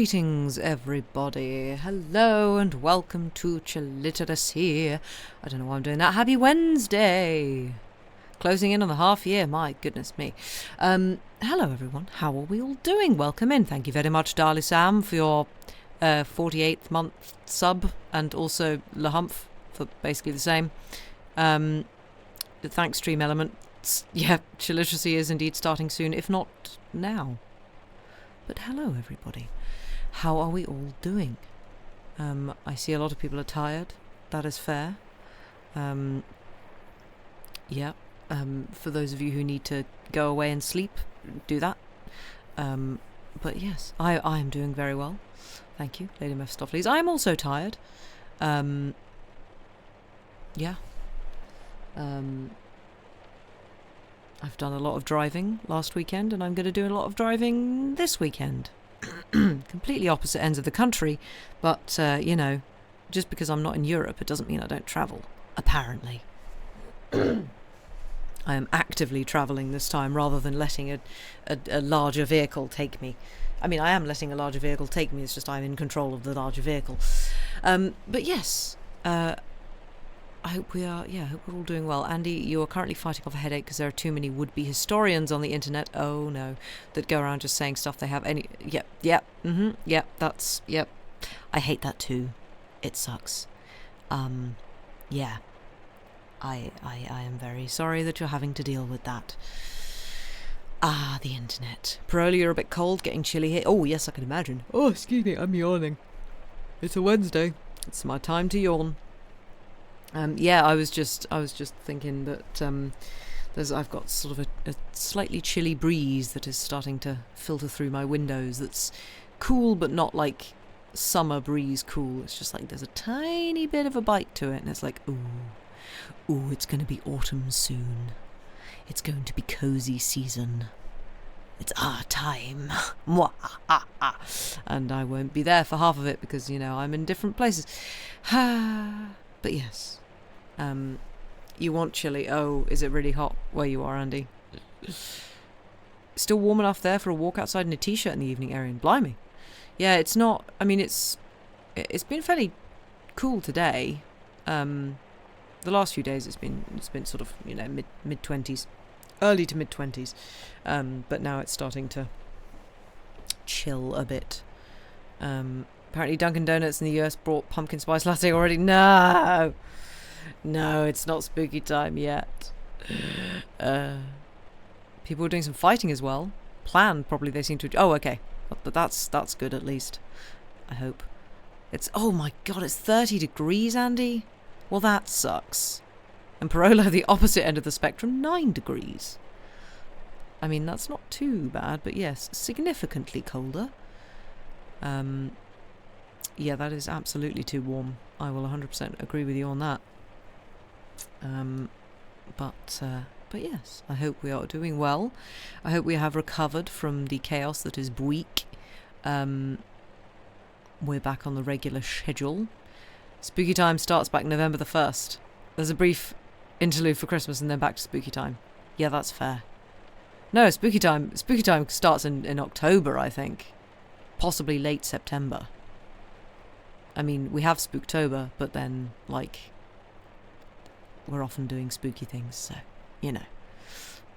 Greetings, everybody. Hello and welcome to Chilliteracy. I don't know why I'm doing that. Happy Wednesday. Closing in on the half year. My goodness me. Hello, everyone. How are we all doing? Welcome in. Thank you very much, Darly Sam, for your 48th month sub, and also Lahumph for basically the same. Thanks, Stream Elements. Yeah, Chilliteracy is indeed starting soon, if not now. But hello, everybody. How are we all doing? I see a lot of people are tired. That is fair. For those of you who need to go away and sleep, do that. But yes, I am doing very well. Thank you, Lady Mephistopheles. I am also tired. I've done a lot of driving last weekend, and I'm going to do a lot of driving this weekend. Completely opposite ends of the country, but, just because I'm not in Europe, it doesn't mean I don't travel, apparently. I am actively travelling this time, rather than letting a larger vehicle take me. I mean, I am letting a larger vehicle take me, it's just I'm in control of the larger vehicle. But yes, I hope we're all doing well. Andy, you are currently fighting off a headache because there are too many would-be historians on the internet, oh no, that go around just saying stuff they have I hate that too. It sucks. I am very sorry that you're having to deal with that. The internet. Parola, you're a bit cold, getting chilly here. Oh, yes, I can imagine. Oh, excuse me, I'm yawning. It's a Wednesday. It's my time to yawn. I was just thinking that I've got sort of a slightly chilly breeze that is starting to filter through my windows. That's cool, but not like summer breeze cool. It's just like there's a tiny bit of a bite to it, and it's like, ooh, it's going to be autumn soon. It's going to be cozy season. It's our time. And I won't be there for half of it because, I'm in different places. But yes. You want chilly. Oh, is it really hot where you are, Andy? Still warm enough there for a walk outside in a t-shirt in the evening, Arian. Blimey. Yeah, it's not... I mean, it's been fairly cool today. The last few days it's been sort of, mid-20s. Early to mid-20s. But now it's starting to chill a bit. Apparently Dunkin' Donuts in the US brought pumpkin spice latte already. No, it's not spooky time yet. People are doing some fighting as well. Planned, probably they seem to... Oh, okay. But that's good at least. I hope. Oh my god, it's 30 degrees, Andy? Well, that sucks. And Parola, the opposite end of the spectrum, 9 degrees. I mean, that's not too bad, but yes, significantly colder. Yeah, that is absolutely too warm. I will 100% agree with you on that. But yes, I hope we are doing well. I hope we have recovered from the chaos that is Buik. We're back on the regular schedule. Spooky time starts back November the 1st. There's a brief interlude for Christmas and then back to spooky time. Yeah, that's fair. No, spooky time starts in October, I think. Possibly late September. I mean, we have Spooktober, but then, we're often doing spooky things, so,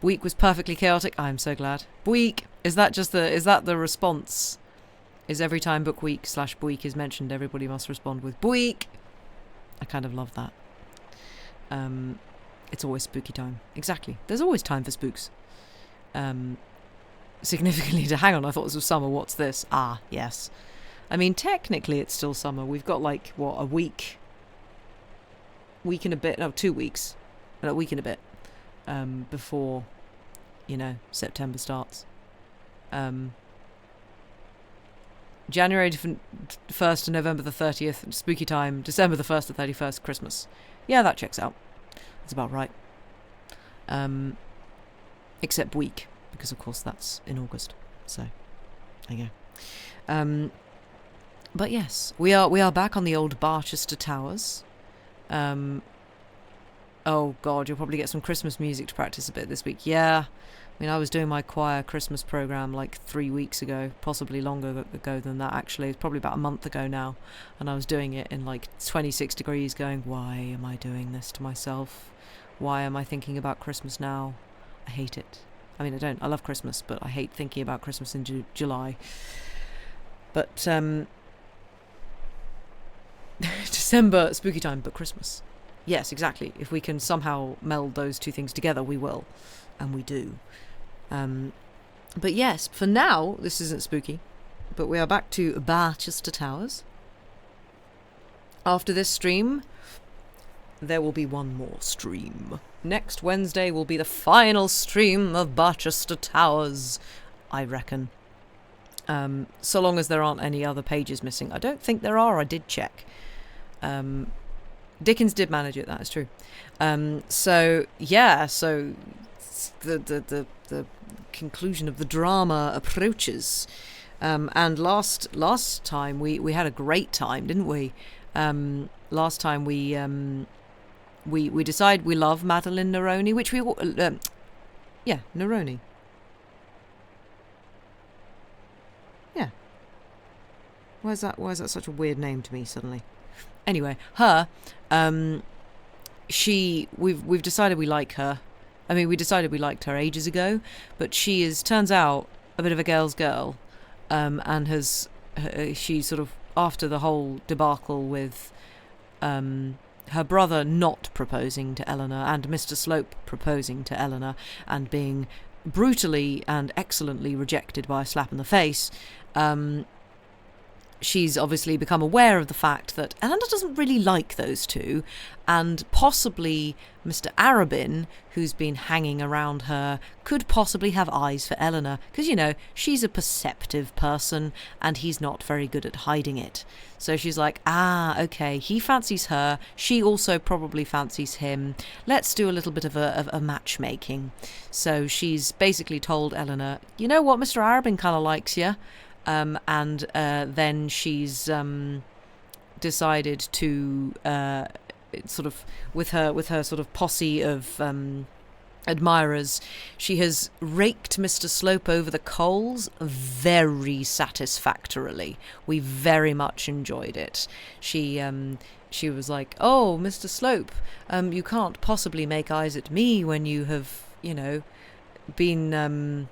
Buik was perfectly chaotic. I'm so glad. Buik! Is that the response? Is every time Book Week / Buik is mentioned, everybody must respond with Buik! I kind of love that. It's always spooky time. Exactly. There's always time for spooks. Significantly to hang on, I thought this was summer. What's this? Ah, yes. I mean, technically it's still summer. We've got a week and a bit, no, 2 weeks, and a week and a bit, before, September starts. January 1st to November the 30th, spooky time, December the 1st to 31st, Christmas. Yeah, that checks out. That's about right. Except week, because of course that's in August. So, there you go. But yes, we are back on the old Barchester Towers. Oh god, you'll probably get some Christmas music to practice a bit this week. Yeah, I mean, I was doing my choir Christmas programme like 3 weeks ago, possibly longer ago than that actually. It's probably about a month ago now. And I was doing it in like 26 degrees going, why am I doing this to myself? Why am I thinking about Christmas now? I hate it. I mean, I love Christmas, but I hate thinking about Christmas in July. But, December, spooky time, but Christmas. Yes, exactly. If we can somehow meld those two things together, we will. And we do. But yes, for now, this isn't spooky. But we are back to Barchester Towers. After this stream, there will be one more stream. Next Wednesday will be the final stream of Barchester Towers, I reckon. So long as there aren't any other pages missing. I don't think there are, I did check. Dickens did manage it, that is true. So the conclusion of the drama approaches. And last time we had a great time, didn't we? Last time we decided we love Madeline Neroni, which we Neroni. Yeah. Why is that such a weird name to me suddenly? Anyway, her, we've decided we like her. I mean, we decided we liked her ages ago, but she turns out a bit of a girl's girl, and she sort of, after the whole debacle with her brother not proposing to Eleanor and Mr. Slope proposing to Eleanor and being brutally and excellently rejected by a slap in the face, she's obviously become aware of the fact that Eleanor doesn't really like those two, and possibly Mr. Arabin, who's been hanging around her, could possibly have eyes for Eleanor, because, you know, she's a perceptive person, and he's not very good at hiding it. So she's like, okay, he fancies her, she also probably fancies him, let's do a little bit of a matchmaking. So she's basically told Eleanor, you know what, Mr. Arabin kind of likes you. And then she's decided to sort of with her sort of posse of admirers, she has raked Mr. Slope over the coals very satisfactorily. We very much enjoyed it. She was like, "Oh, Mr. Slope, you can't possibly make eyes at me when you have, you know, been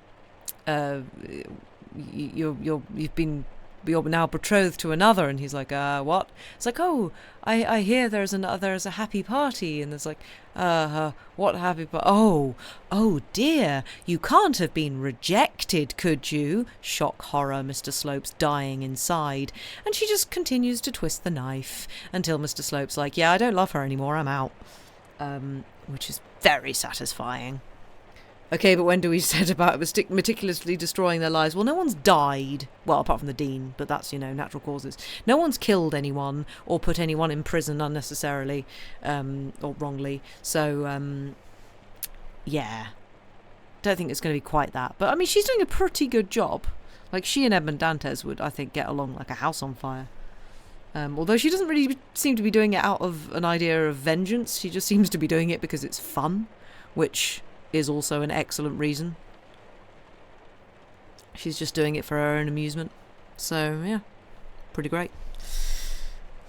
you're now betrothed to another." And he's like, what? It's like, oh, I hear there's a happy party. And there's like, what happy party? Oh dear, you can't have been rejected, could you? Shock horror, Mr. Slope's dying inside. And she just continues to twist the knife until Mr. Slope's like, yeah, I don't love her anymore, I'm out. Which is very satisfying. Okay, but when do we set about meticulously destroying their lives? Well, no one's died. Well, apart from the Dean, but that's, you know, natural causes. No one's killed anyone or put anyone in prison unnecessarily or wrongly. So, yeah. Don't think it's going to be quite that. But, I mean, she's doing a pretty good job. Like, she and Edmund Dantes would, I think, get along like a house on fire. Although she doesn't really seem to be doing it out of an idea of vengeance. She just seems to be doing it because it's fun, which is also an excellent reason. She's just doing it for her own amusement. So, yeah, pretty great.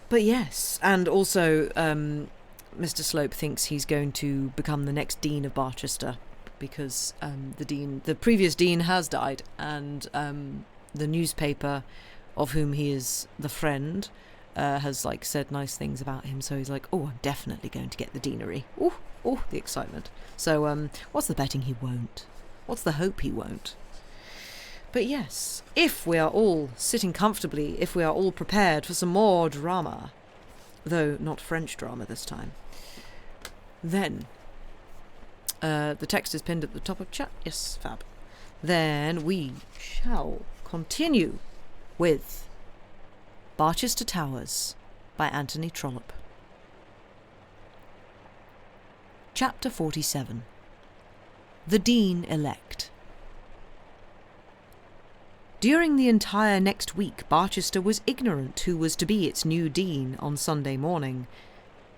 But yes, and also Mr. Slope thinks he's going to become the next Dean of Barchester because the previous Dean has died, and the newspaper of whom he is the friend has like said nice things about him. So he's like, oh, I'm definitely going to get the deanery. Oh, the excitement. So, what's the betting he won't? What's the hope he won't? But yes, if we are all sitting comfortably, if we are all prepared for some more drama, though not French drama this time, then the text is pinned at the top of chat. Yes, fab. Then we shall continue with Barchester Towers by Anthony Trollope. Chapter 47. The Dean-elect. During the entire next week, Barchester was ignorant who was to be its new dean on Sunday morning.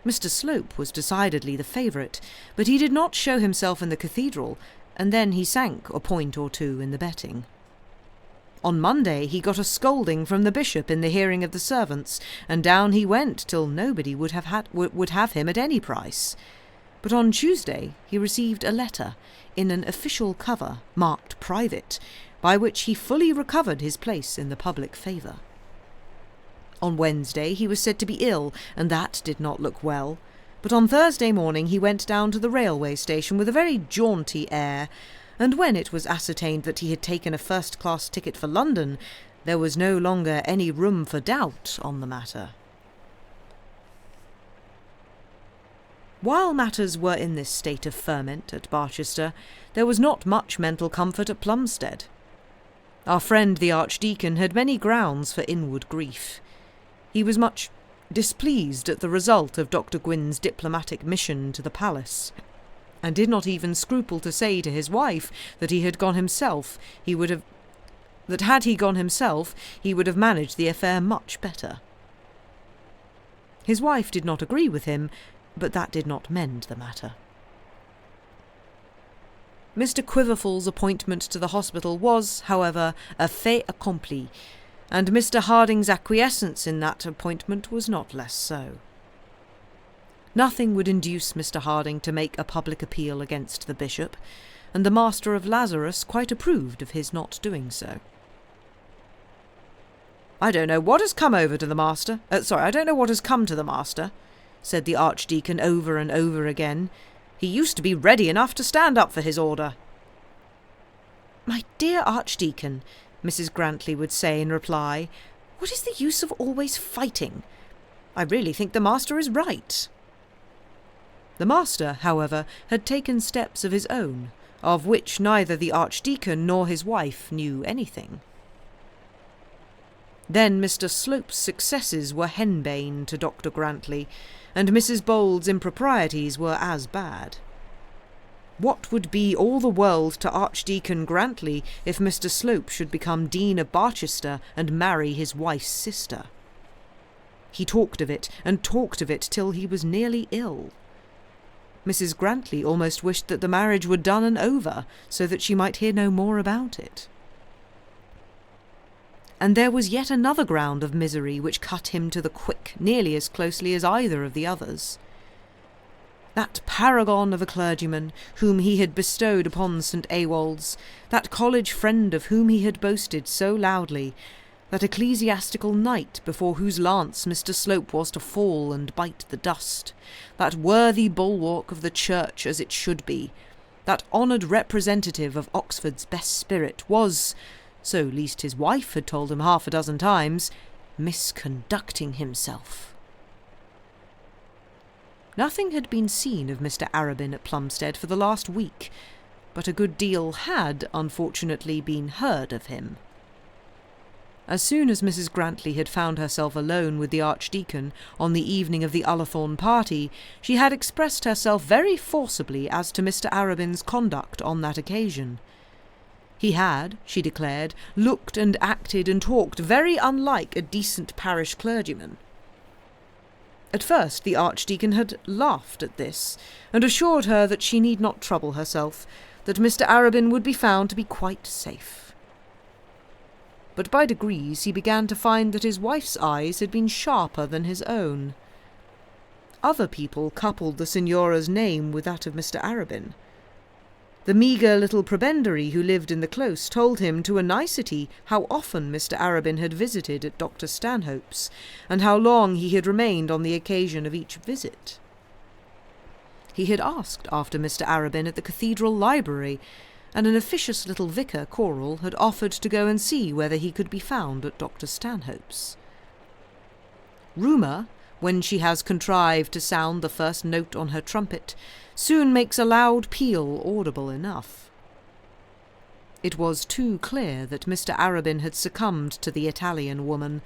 Mr. Slope was decidedly the favourite, but he did not show himself in the cathedral, and then he sank a point or two in the betting. On Monday he got a scolding from the bishop in the hearing of the servants, and down he went till nobody would have him at any price. But on Tuesday he received a letter, in an official cover, marked private, by which he fully recovered his place in the public favour. On Wednesday he was said to be ill, and that did not look well. But on Thursday morning he went down to the railway station with a very jaunty air, and when it was ascertained that he had taken a first-class ticket for London, there was no longer any room for doubt on the matter. While matters were in this state of ferment at Barchester, there was not much mental comfort at Plumstead. Our friend the Archdeacon had many grounds for inward grief. He was much displeased at the result of Dr. Gwynne's diplomatic mission to the palace, and did not even scruple to say to his wife that had he gone himself, he would have managed the affair much better. His wife did not agree with him, but that did not mend the matter. Mr. Quiverful's appointment to the hospital was, however, a fait accompli, and Mr. Harding's acquiescence in that appointment was not less so. Nothing would induce Mr. Harding to make a public appeal against the bishop, and the Master of Lazarus quite approved of his not doing so. "I don't know what has come to the master," said the Archdeacon over and over again. "He used to be ready enough to stand up for his order." "My dear Archdeacon," Mrs. Grantley would say in reply, "what is the use of always fighting? I really think the master is right." The master, however, had taken steps of his own, of which neither the Archdeacon nor his wife knew anything. Then Mr. Slope's successes were henbane to Dr. Grantley, and Mrs. Bold's improprieties were as bad. What would be all the world to Archdeacon Grantley if Mr. Slope should become Dean of Barchester and marry his wife's sister? He talked of it and talked of it till he was nearly ill. Mrs. Grantley almost wished that the marriage were done and over, so that she might hear no more about it. And there was yet another ground of misery which cut him to the quick nearly as closely as either of the others. That paragon of a clergyman whom he had bestowed upon St. Ewolds, that college friend of whom he had boasted so loudly, that ecclesiastical knight before whose lance Mr. Slope was to fall and bite the dust, that worthy bulwark of the church as it should be, that honoured representative of Oxford's best spirit, was, so least his wife had told him half a dozen times, misconducting himself. Nothing had been seen of Mr. Arabin at Plumstead for the last week, but a good deal had, unfortunately, been heard of him. As soon as Mrs. Grantley had found herself alone with the Archdeacon on the evening of the Ullathorne party, she had expressed herself very forcibly as to Mr. Arabin's conduct on that occasion. He had, she declared, looked and acted and talked very unlike a decent parish clergyman. At first the Archdeacon had laughed at this, and assured her that she need not trouble herself, that Mr. Arabin would be found to be quite safe. But by degrees he began to find that his wife's eyes had been sharper than his own. Other people coupled the Signora's name with that of Mr. Arabin. The meagre little prebendary who lived in the close told him to a nicety how often Mr. Arabin had visited at Dr. Stanhope's, and how long he had remained on the occasion of each visit. He had asked after Mr. Arabin at the cathedral library, and an officious little vicar choral had offered to go and see whether he could be found at Dr. Stanhope's. Rumour, when she has contrived to sound the first note on her trumpet, soon makes a loud peal audible enough. It was too clear that Mr. Arabin had succumbed to the Italian woman,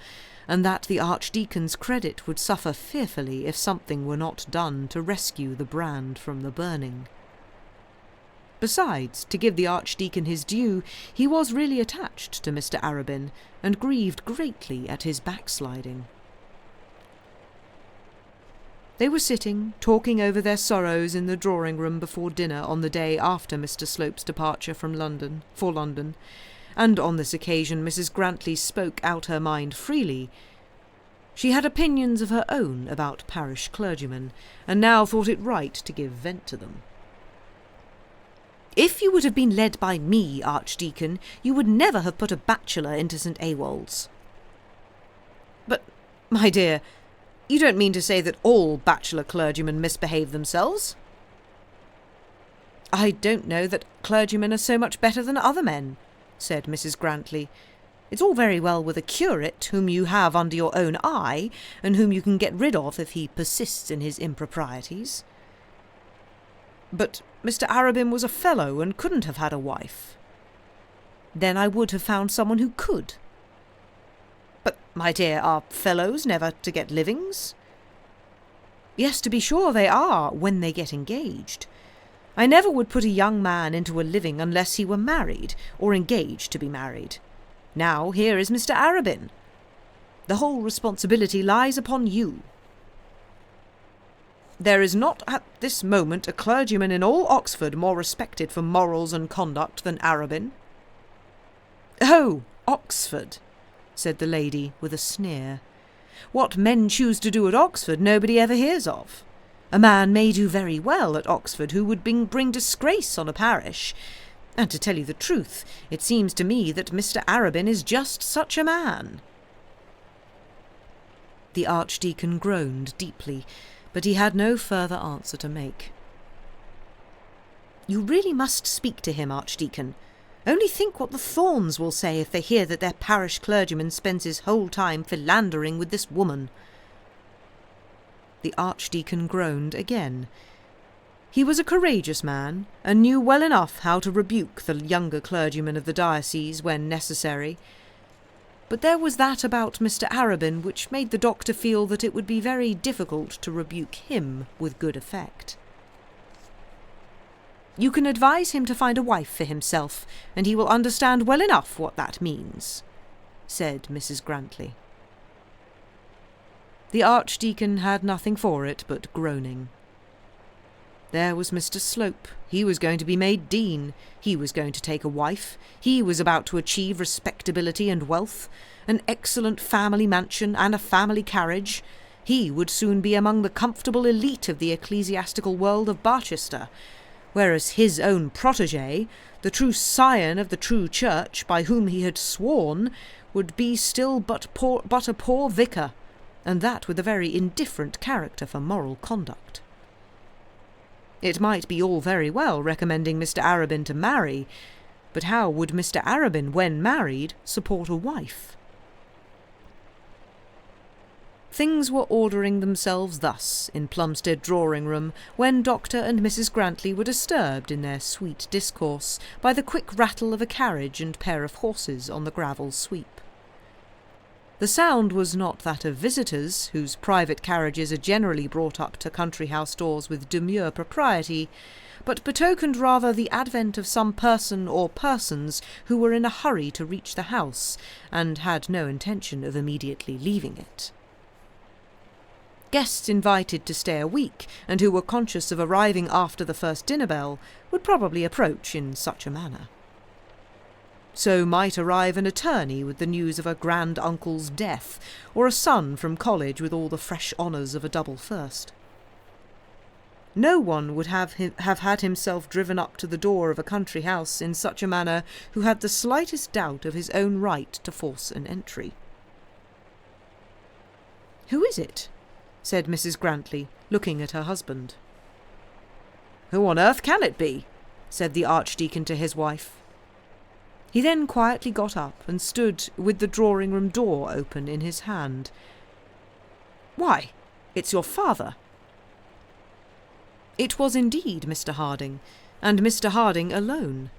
and that the Archdeacon's credit would suffer fearfully if something were not done to rescue the brand from the burning. Besides, to give the Archdeacon his due, he was really attached to Mr. Arabin, and grieved greatly at his backsliding. They were sitting, talking over their sorrows in the drawing-room before dinner on the day after Mr. Slope's departure for London, and on this occasion Mrs. Grantley spoke out her mind freely. She had opinions of her own about parish clergymen, and now thought it right to give vent to them. "If you would have been led by me, Archdeacon, you would never have put a bachelor into St. Awol's." "But, my dear, you don't mean to say that all bachelor clergymen misbehave themselves?" "I don't know that clergymen are so much better than other men," said Mrs. Grantley. "It's all very well with a curate whom you have under your own eye, and whom you can get rid of if he persists in his improprieties." "But Mr. Arabin was a fellow and couldn't have had a wife." "Then I would have found someone who could." "But, my dear, are fellows never to get livings?" "Yes, to be sure they are, when they get engaged. I never would put a young man into a living unless he were married, or engaged to be married. Now here is Mr. Arabin. The whole responsibility lies upon you." "There is not at this moment a clergyman in all Oxford more respected for morals and conduct than Arabin." "Oh, Oxford," said the lady with a sneer. "What men choose to do at Oxford nobody ever hears of. A man may do very well at Oxford who would bring disgrace on a parish, and to tell you the truth, it seems to me that Mr. Arabin is just such a man." The Archdeacon groaned deeply, but he had no further answer to make. "You really must speak to him, Archdeacon. Only think what the Thorns will say if they hear that their parish clergyman spends his whole time philandering with this woman." The Archdeacon groaned again. He was a courageous man, and knew well enough how to rebuke the younger clergymen of the diocese when necessary. But there was that about Mr. Arabin which made the doctor feel that it would be very difficult to rebuke him with good effect. "You can advise him to find a wife for himself, and he will understand well enough what that means," said Mrs. Grantley. The Archdeacon had nothing for it but groaning. There was Mr. Slope. He was going to be made dean. He was going to take a wife. He was about to achieve respectability and wealth, an excellent family mansion and a family carriage. He would soon be among the comfortable elite of the ecclesiastical world of Barchester, whereas his own protégé, the true scion of the true church, by whom he had sworn, would be still but a poor vicar, and that with a very indifferent character for moral conduct. It might be all very well recommending Mr. Arabin to marry, but how would Mr. Arabin, when married, support a wife? Things were ordering themselves thus in Plumstead drawing-room when Dr. and Mrs. Grantley were disturbed in their sweet discourse by the quick rattle of a carriage and pair of horses on the gravel sweep. The sound was not that of visitors, whose private carriages are generally brought up to country-house doors with demure propriety, but betokened rather the advent of some person or persons who were in a hurry to reach the house, and had no intention of immediately leaving it. Guests invited to stay a week, and who were conscious of arriving after the first dinner bell, would probably approach in such a manner. So might arrive an attorney with the news of a grand-uncle's death, or a son from college with all the fresh honours of a double first. No one would have had himself driven up to the door of a country house in such a manner who had the slightest doubt of his own right to force an entry. "Who is it?" said Mrs. Grantley, looking at her husband. "Who on earth can it be?" said the Archdeacon to his wife. He then quietly got up and stood with the drawing-room door open in his hand. "Why, it's your father." It was indeed Mr. Harding, and Mr. Harding alone.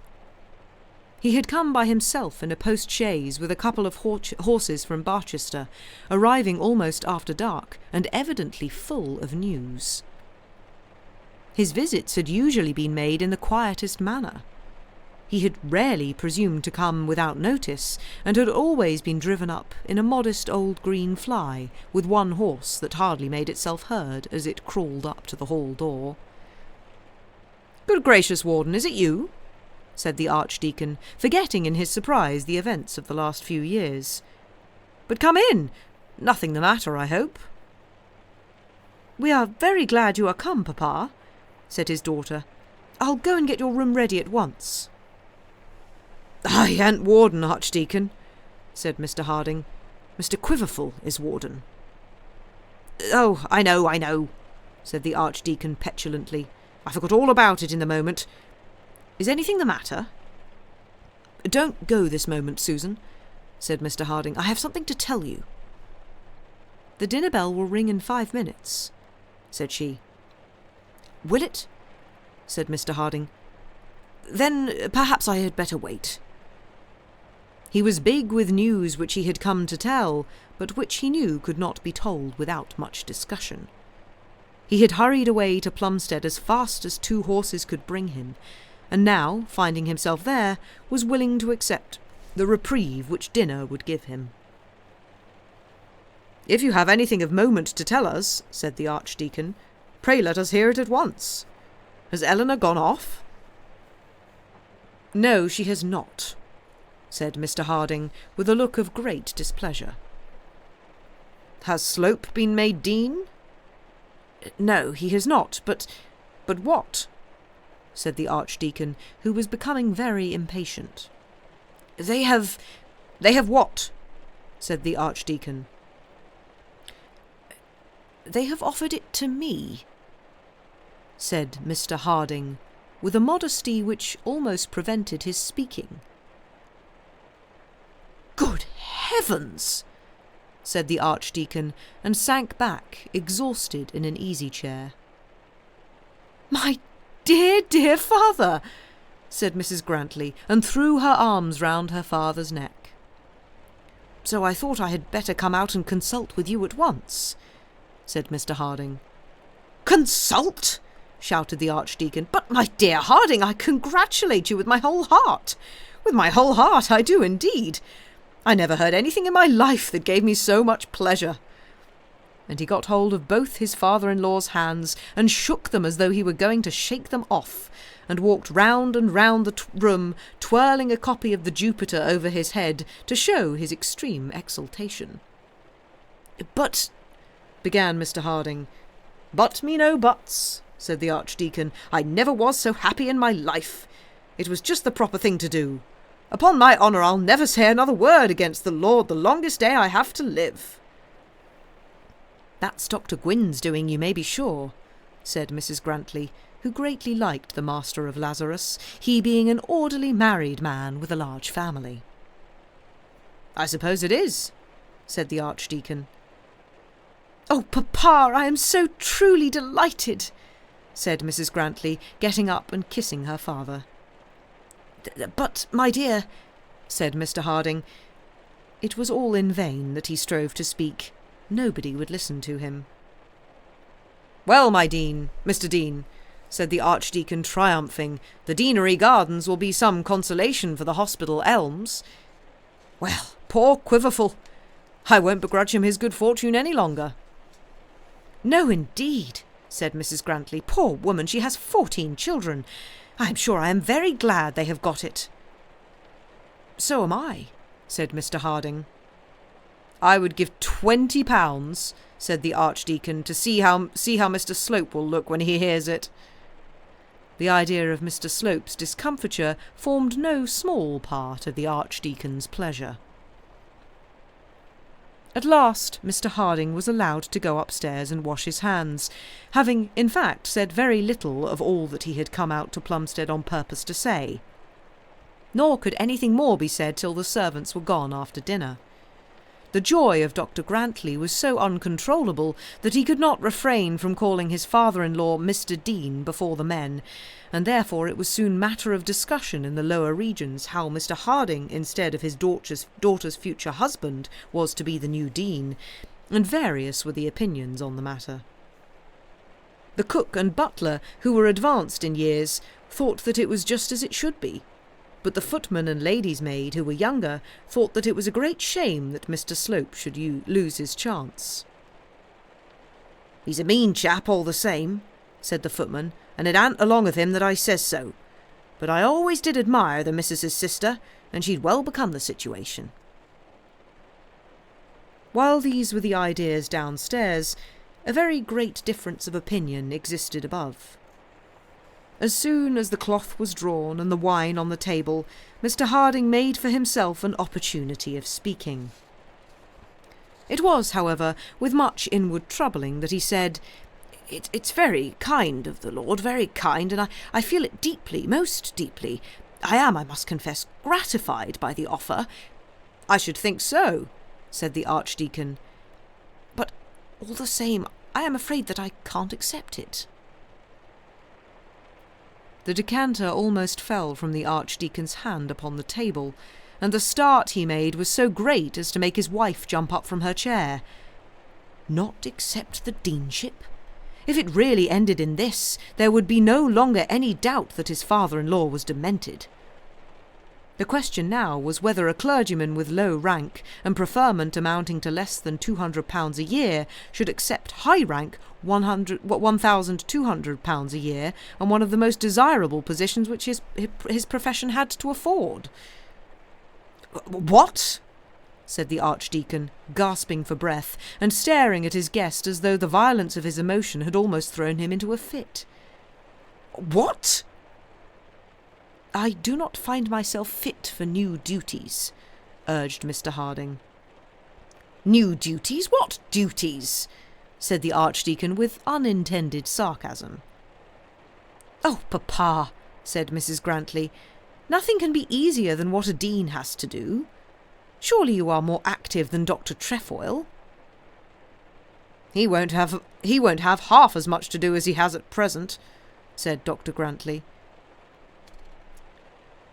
He had come by himself in a post-chaise with a couple of horses from Barchester, arriving almost after dark, and evidently full of news. His visits had usually been made in the quietest manner. He had rarely presumed to come without notice, and had always been driven up in a modest old green fly, with one horse that hardly made itself heard as it crawled up to the hall door. "Good gracious, Warden, is it you?" said the Archdeacon, forgetting in his surprise the events of the last few years. "But come in. Nothing the matter, I hope." "We are very glad you are come, Papa," said his daughter. "I'll go and get your room ready at once." "I ain't Warden, Archdeacon," said Mr. Harding. "Mr. Quiverful is Warden." "Oh, I know," said the Archdeacon petulantly. "I forgot all about it in the moment. Is anything the matter?" "Don't go this moment, Susan," said Mr. Harding. "I have something to tell you." "The dinner bell will ring in 5 minutes," said she. "Will it?" said Mr. Harding. "Then perhaps I had better wait." He was big with news which he had come to tell, but which he knew could not be told without much discussion. He had hurried away to Plumstead as fast as 2 horses could bring him, and now, finding himself there, was willing to accept the reprieve which dinner would give him. "If you have anything of moment to tell us," said the Archdeacon, "pray let us hear it at once. Has Eleanor gone off?" "No, she has not," said Mr. Harding, with a look of great displeasure. "Has Slope been made dean?" "No, he has not, but what?" said the Archdeacon, who was becoming very impatient. They have what?" said the Archdeacon. "They have offered it to me," said Mr. Harding, with a modesty which almost prevented his speaking. "Good heavens!" said the Archdeacon, and sank back, exhausted, in an easy-chair. "My dear father!" said Mrs. Grantley, and threw her arms round her father's neck. "So I thought I had better come out and consult with you at once," said Mr. Harding. "Consult!" shouted the Archdeacon. "But, my dear Harding, I congratulate you with my whole heart. With my whole heart, I do indeed. I never heard anything in my life that gave me so much pleasure." And he got hold of both his father-in-law's hands and shook them as though he were going to shake them off, and walked round and round the room, twirling a copy of the Jupiter over his head to show his extreme exultation. "But—" began Mr. Harding. "But me no buts," said the Archdeacon. "I never was so happy in my life. It was just the proper thing to do. Upon my honour, I'll never say another word against the Lord the longest day I have to live." "That's Dr. Gwynne's doing, you may be sure," said Mrs. Grantley, who greatly liked the Master of Lazarus, he being an orderly married man with a large family. "I suppose it is," said the Archdeacon. "Oh, Papa, I am so truly delighted," said Mrs. Grantley, getting up and kissing her father. "But, my dear," said Mr. Harding. It was all in vain that he strove to speak. Nobody would listen to him. "Well, Mr. Dean," said the Archdeacon, triumphing, "the Deanery Gardens will be some consolation for the Hospital Elms. Well, poor Quiverful! I won't begrudge him his good fortune any longer." "No, indeed," said Mrs. Grantley. "Poor woman, she has 14 children. I am sure I am very glad they have got it." "So am I," said Mr. Harding. "I would give £20," said the Archdeacon, "to see how Mr. Slope will look when he hears it." The idea of Mr. Slope's discomfiture formed no small part of the Archdeacon's pleasure. At last Mr. Harding was allowed to go upstairs and wash his hands, having, in fact, said very little of all that he had come out to Plumstead on purpose to say. Nor could anything more be said till the servants were gone after dinner. The joy of Dr. Grantley was so uncontrollable that he could not refrain from calling his father-in-law Mr. Dean before the men, and therefore it was soon matter of discussion in the lower regions how Mr. Harding, instead of his daughter's future husband, was to be the new dean, and various were the opinions on the matter. The cook and butler, who were advanced in years, thought that it was just as it should be. but the footman and lady's maid, who were younger, thought that it was a great shame that Mr. Slope should lose his chance. "He's a mean chap all the same," said the footman, "and it an't along of him that I says so. But I always did admire the missus's sister, and she'd well become the situation." While these were the ideas downstairs, a very great difference of opinion existed above. As soon as the cloth was drawn and the wine on the table, Mr. Harding made for himself an opportunity of speaking. It was, however, with much inward troubling that he said, It's very kind of the Lord, very kind, and I feel it deeply, most deeply. I am, I must confess, gratified by the offer." "I should think so," said the Archdeacon. "But all the same, I am afraid that I can't accept it." The decanter almost fell from the Archdeacon's hand upon the table, and the start he made was so great as to make his wife jump up from her chair. Not accept the deanship? If it really ended in this, there would be no longer any doubt that his father-in-law was demented. The question now was whether a clergyman with low rank and preferment amounting to less than £200 a year should accept high rank £1,200 a year and one of the most desirable positions which his profession had to afford. "What?" said the Archdeacon, gasping for breath and staring at his guest as though the violence of his emotion had almost thrown him into a fit. "What?" "I do not find myself fit for new duties," urged Mr. Harding. "New duties? What duties?" said the Archdeacon with unintended sarcasm. "Oh, papa," said Mrs. Grantley, "nothing can be easier than what a dean has to do. Surely you are more active than Dr. Trefoil." He won't have half as much to do as he has at present," said Dr. Grantley.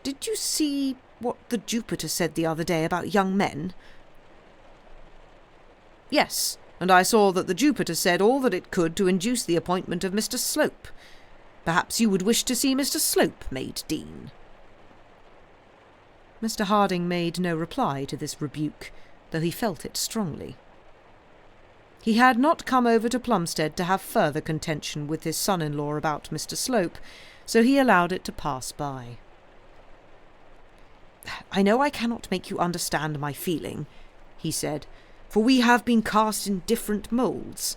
"Did you see what the Jupiter said the other day about young men?" "Yes, and I saw that the Jupiter said all that it could to induce the appointment of Mr. Slope. Perhaps you would wish to see Mr. Slope made dean." Mr. Harding made no reply to this rebuke, though he felt it strongly. He had not come over to Plumstead to have further contention with his son-in-law about Mr. Slope, so he allowed it to pass by. "I know I cannot make you understand my feeling," he said, "for we have been cast in different moulds.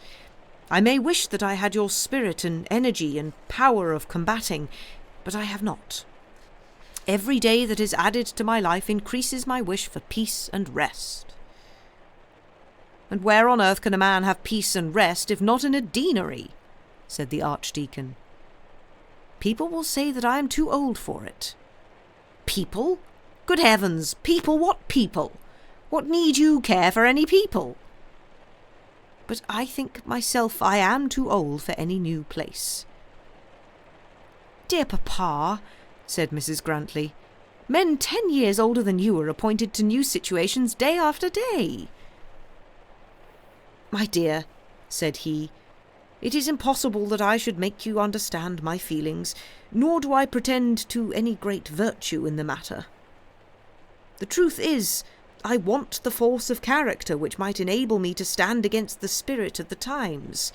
I may wish that I had your spirit and energy and power of combating, but I have not. Every day that is added to my life increases my wish for peace and rest." "And where on earth can a man have peace and rest if not in a deanery?" said the Archdeacon. "People will say that I am too old for it." "People? Good heavens, people? What people? What need you care for any people?" "But I think myself I am too old for any new place." "Dear papa," said Mrs. Grantley, "men 10 years older than you are appointed to new situations day after day." "My dear," said he, "it is impossible that I should make you understand my feelings, nor do I pretend to any great virtue in the matter. The truth is, I want the force of character which might enable me to stand against the spirit of the times.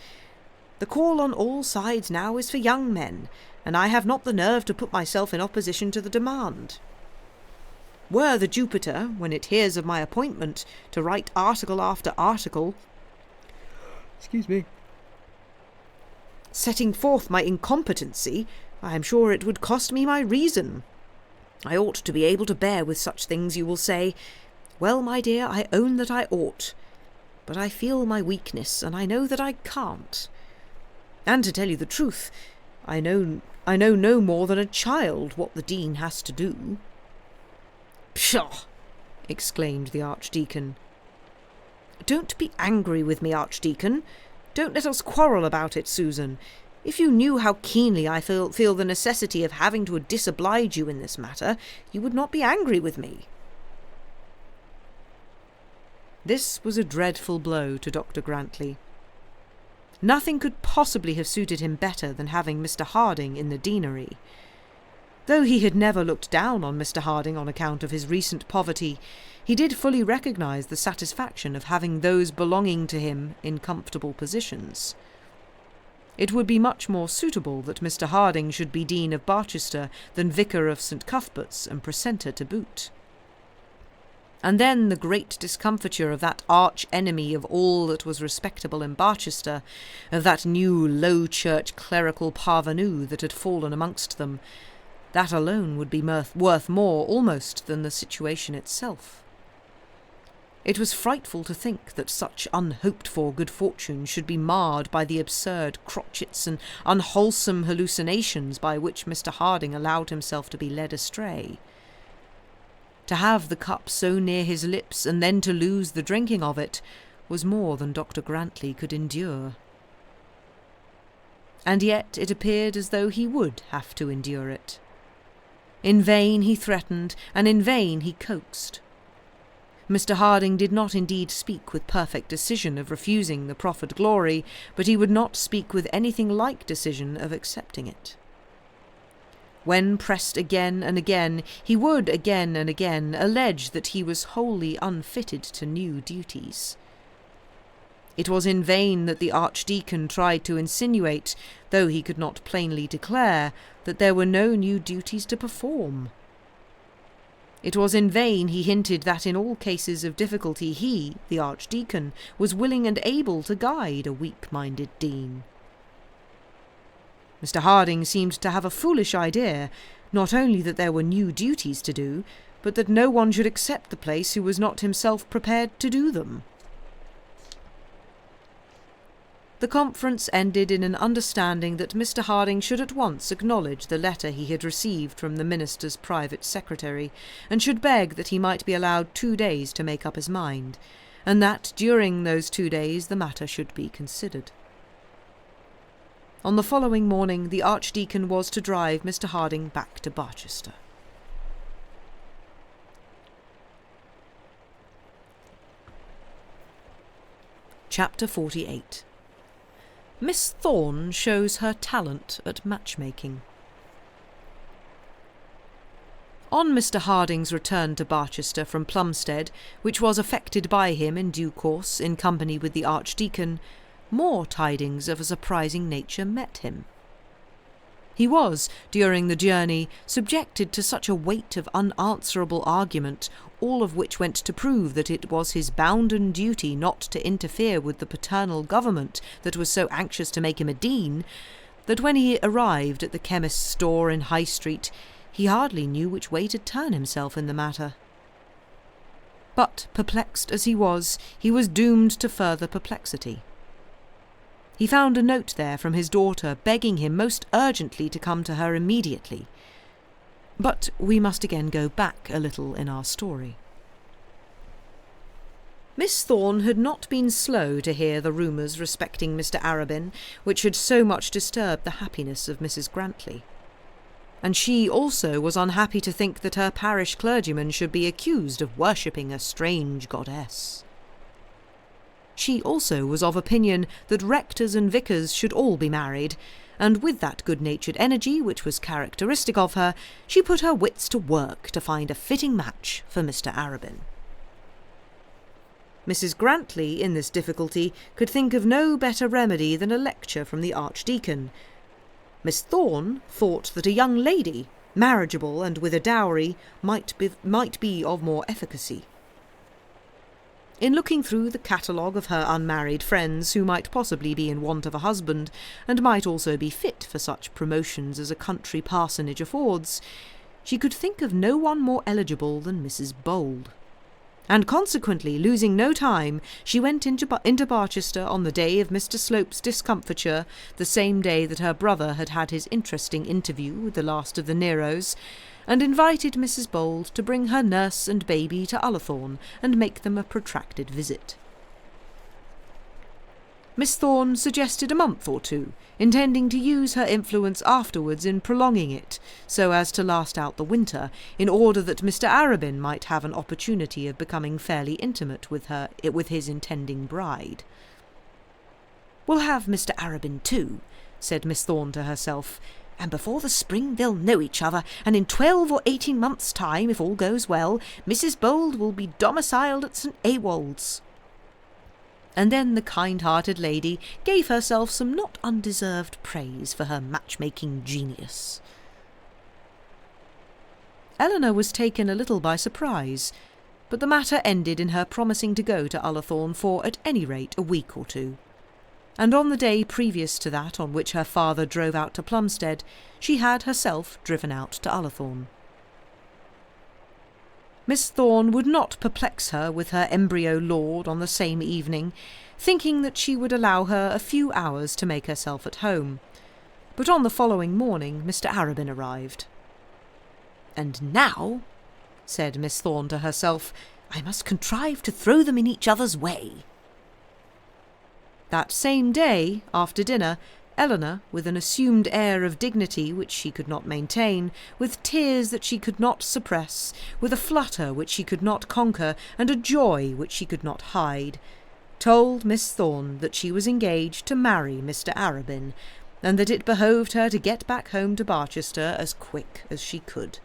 The call on all sides now is for young men, and I have not the nerve to put myself in opposition to the demand. Were the Jupiter, when it hears of my appointment, to write article after article, setting forth my incompetency, I am sure it would cost me my reason. I ought to be able to bear with such things, you will say. Well, my dear, I own that I ought. But I feel my weakness, and I know that I can't. And to tell you the truth, I know no more than a child what the dean has to do." "Pshaw!" exclaimed the Archdeacon. "Don't be angry with me, Archdeacon. Don't let us quarrel about it, Susan. If you knew how keenly I feel the necessity of having to disoblige you in this matter, you would not be angry with me." This was a dreadful blow to Dr. Grantley. Nothing could possibly have suited him better than having Mr. Harding in the deanery. Though he had never looked down on Mr. Harding on account of his recent poverty, he did fully recognise the satisfaction of having those belonging to him in comfortable positions. It would be much more suitable that Mr. Harding should be Dean of Barchester than Vicar of St. Cuthbert's and Precentor to boot. And then the great discomfiture of that arch-enemy of all that was respectable in Barchester, of that new low-church clerical parvenu that had fallen amongst them, that alone would be worth more almost than the situation itself. It was frightful to think that such unhoped-for good fortune should be marred by the absurd crotchets and unwholesome hallucinations by which Mr. Harding allowed himself to be led astray. To have the cup so near his lips and then to lose the drinking of it was more than Dr. Grantley could endure. And yet it appeared as though he would have to endure it. In vain he threatened, and in vain he coaxed. Mr. Harding did not indeed speak with perfect decision of refusing the proffered glory, but he would not speak with anything like decision of accepting it. When pressed again and again, he would again and again allege that he was wholly unfitted to new duties. It was in vain that the Archdeacon tried to insinuate, though he could not plainly declare, that there were no new duties to perform. It was in vain he hinted that in all cases of difficulty he, the Archdeacon, was willing and able to guide a weak-minded dean. Mr. Harding seemed to have a foolish idea, not only that there were new duties to do, but that no one should accept the place who was not himself prepared to do them. The conference ended in an understanding that Mr. Harding should at once acknowledge the letter he had received from the minister's private secretary, and should beg that he might be allowed 2 days to make up his mind, and that during those 2 days the matter should be considered. On the following morning the Archdeacon was to drive Mr. Harding back to Barchester. Chapter 48. Miss Thorne shows her talent at matchmaking. On Mr. Harding's return to Barchester from Plumstead, which was effected by him in due course in company with the Archdeacon, more tidings of a surprising nature met him. He was, during the journey, subjected to such a weight of unanswerable argument, all of which went to prove that it was his bounden duty not to interfere with the paternal government that was so anxious to make him a dean, that when he arrived at the chemist's store in High Street, he hardly knew which way to turn himself in the matter. But, perplexed as he was doomed to further perplexity. He found a note there from his daughter begging him most urgently to come to her immediately. But we must again go back a little in our story. Miss Thorne had not been slow to hear the rumours respecting Mr. Arabin, which had so much disturbed the happiness of Mrs. Grantley. And she also was unhappy to think that her parish clergyman should be accused of worshipping a strange goddess. She also was of opinion that rectors and vicars should all be married, and with that good-natured energy which was characteristic of her, she put her wits to work to find a fitting match for Mr. Arabin. Mrs. Grantley, in this difficulty, could think of no better remedy than a lecture from the Archdeacon. Miss Thorne thought that a young lady, marriageable and with a dowry, might be of more efficacy. In looking through the catalogue of her unmarried friends who might possibly be in want of a husband, and might also be fit for such promotions as a country parsonage affords, she could think of no one more eligible than Mrs. Bold. And consequently, losing no time, she went into Barchester on the day of Mr. Slope's discomfiture, the same day that her brother had had his interesting interview with the last of the Neros, and invited Mrs. Bold to bring her nurse and baby to Ullathorne and make them a protracted visit. Miss Thorne suggested a month or two, intending to use her influence afterwards in prolonging it, so as to last out the winter, in order that Mr. Arabin might have an opportunity of becoming fairly intimate with his intending bride. "We'll have Mr. Arabin too," said Miss Thorne to herself, and before the spring they'll know each other, and in 12 or 18 months' time, if all goes well, Mrs. Bold will be domiciled at St. Ewolds." And then the kind-hearted lady gave herself some not undeserved praise for her matchmaking genius. Eleanor was taken a little by surprise, but the matter ended in her promising to go to Ullathorne for, at any rate, a week or two. And on the day previous to that on which her father drove out to Plumstead, she had herself driven out to Ullathorne. Miss Thorne would not perplex her with her embryo lord on the same evening, thinking that she would allow her a few hours to make herself at home. But on the following morning Mr. Arabin arrived. "And now," said Miss Thorne to herself, "I must contrive to throw them in each other's way." That same day, after dinner, Eleanor, with an assumed air of dignity which she could not maintain, with tears that she could not suppress, with a flutter which she could not conquer, and a joy which she could not hide, told Miss Thorne that she was engaged to marry Mr. Arabin, and that it behoved her to get back home to Barchester as quick as she could.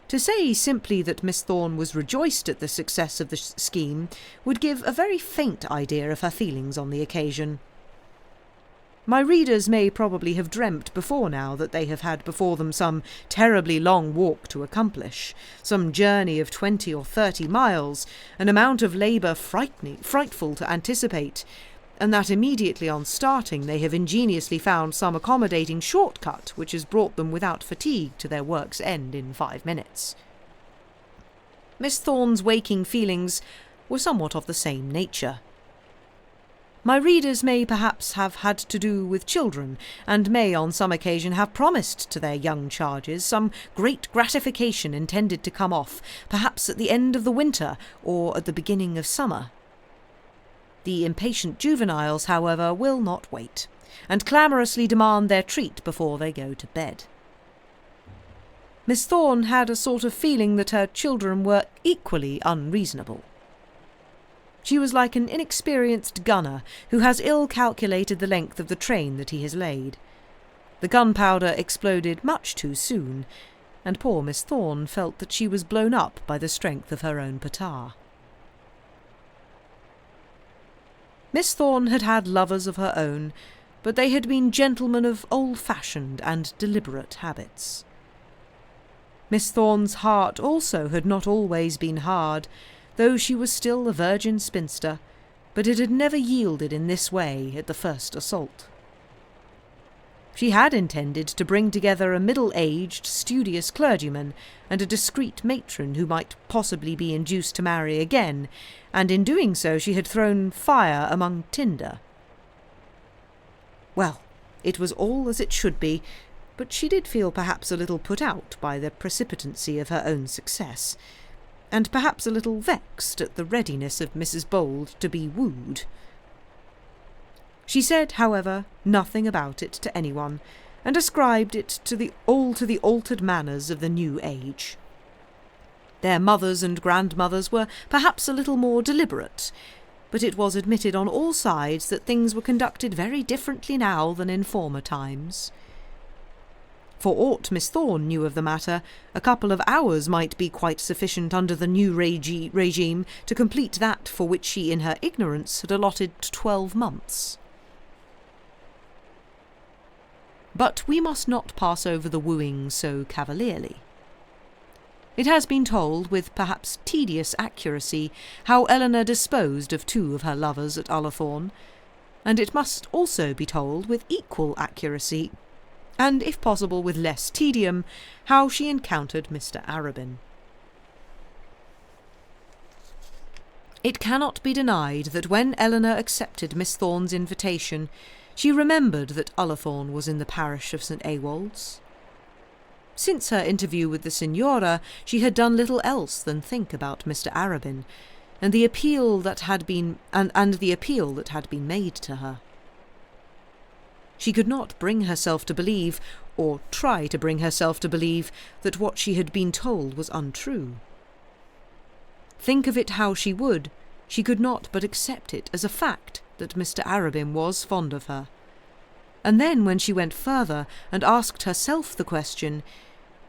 To say simply that Miss Thorne was rejoiced at the success of the scheme would give a very faint idea of her feelings on the occasion. My readers may probably have dreamt before now that they have had before them some terribly long walk to accomplish, some journey of 20 or 30 miles, an amount of labour frightful to anticipate, and that immediately on starting they have ingeniously found some accommodating short-cut which has brought them without fatigue to their work's end in 5 minutes. Miss Thorne's waking feelings were somewhat of the same nature. My readers may perhaps have had to do with children, and may on some occasion have promised to their young charges some great gratification intended to come off, perhaps at the end of the winter or at the beginning of summer. The impatient juveniles, however, will not wait, and clamorously demand their treat before they go to bed. Miss Thorne had a sort of feeling that her children were equally unreasonable. She was like an inexperienced gunner who has ill-calculated the length of the train that he has laid. The gunpowder exploded much too soon, and poor Miss Thorne felt that she was blown up by the strength of her own petard. Miss Thorne had had lovers of her own, but they had been gentlemen of old-fashioned and deliberate habits. Miss Thorne's heart also had not always been hard, though she was still a virgin spinster, but it had never yielded in this way at the first assault. She had intended to bring together a middle-aged, studious clergyman and a discreet matron who might possibly be induced to marry again, and in doing so she had thrown fire among tinder. Well, it was all as it should be, but she did feel perhaps a little put out by the precipitancy of her own success, and perhaps a little vexed at the readiness of Mrs. Bold to be wooed. She said, however, nothing about it to anyone, and ascribed it to the altered manners of the new age. Their mothers and grandmothers were perhaps a little more deliberate, but it was admitted on all sides that things were conducted very differently now than in former times. For aught Miss Thorne knew of the matter, a couple of hours might be quite sufficient under the new regime to complete that for which she in her ignorance had allotted 12 months. But we must not pass over the wooing so cavalierly. It has been told, with perhaps tedious accuracy, how Eleanor disposed of 2 of her lovers at Ullathorne, and it must also be told with equal accuracy, and if possible with less tedium, how she encountered Mr. Arabin. It cannot be denied that when Eleanor accepted Miss Thorne's invitation, she remembered that Ullathorne was in the parish of St. Ewolds. Since her interview with the Signora, she had done little else than think about Mr. Arabin, and the appeal that had been made to her. She could not bring herself to believe, or try to bring herself to believe, that what she had been told was untrue. Think of it how she would, she could not but accept it as a fact that Mr. Arabin was fond of her, And then when she went further and asked herself the question,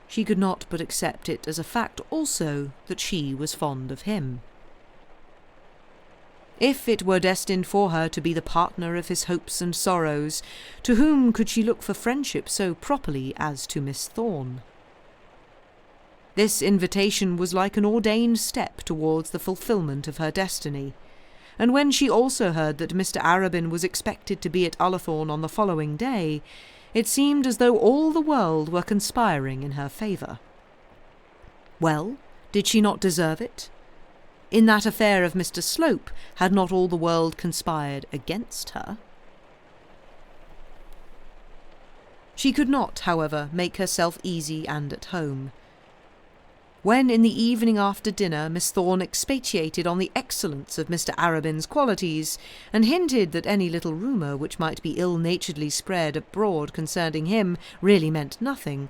she could not but accept it as a fact also that she was fond of him. If it were destined for her to be the partner of his hopes and sorrows, to whom could she look for friendship so properly as to Miss Thorne? This invitation was like an ordained step towards the fulfilment of her destiny, and when she also heard that Mr. Arabin was expected to be at Ullathorne on the following day, it seemed as though all the world were conspiring in her favour. Well, did she not deserve it? In that affair of Mr. Slope, had not all the world conspired against her? She could not, however, make herself easy and at home. When in the evening after dinner Miss Thorne expatiated on the excellence of Mr. Arabin's qualities, and hinted that any little rumour which might be ill-naturedly spread abroad concerning him really meant nothing,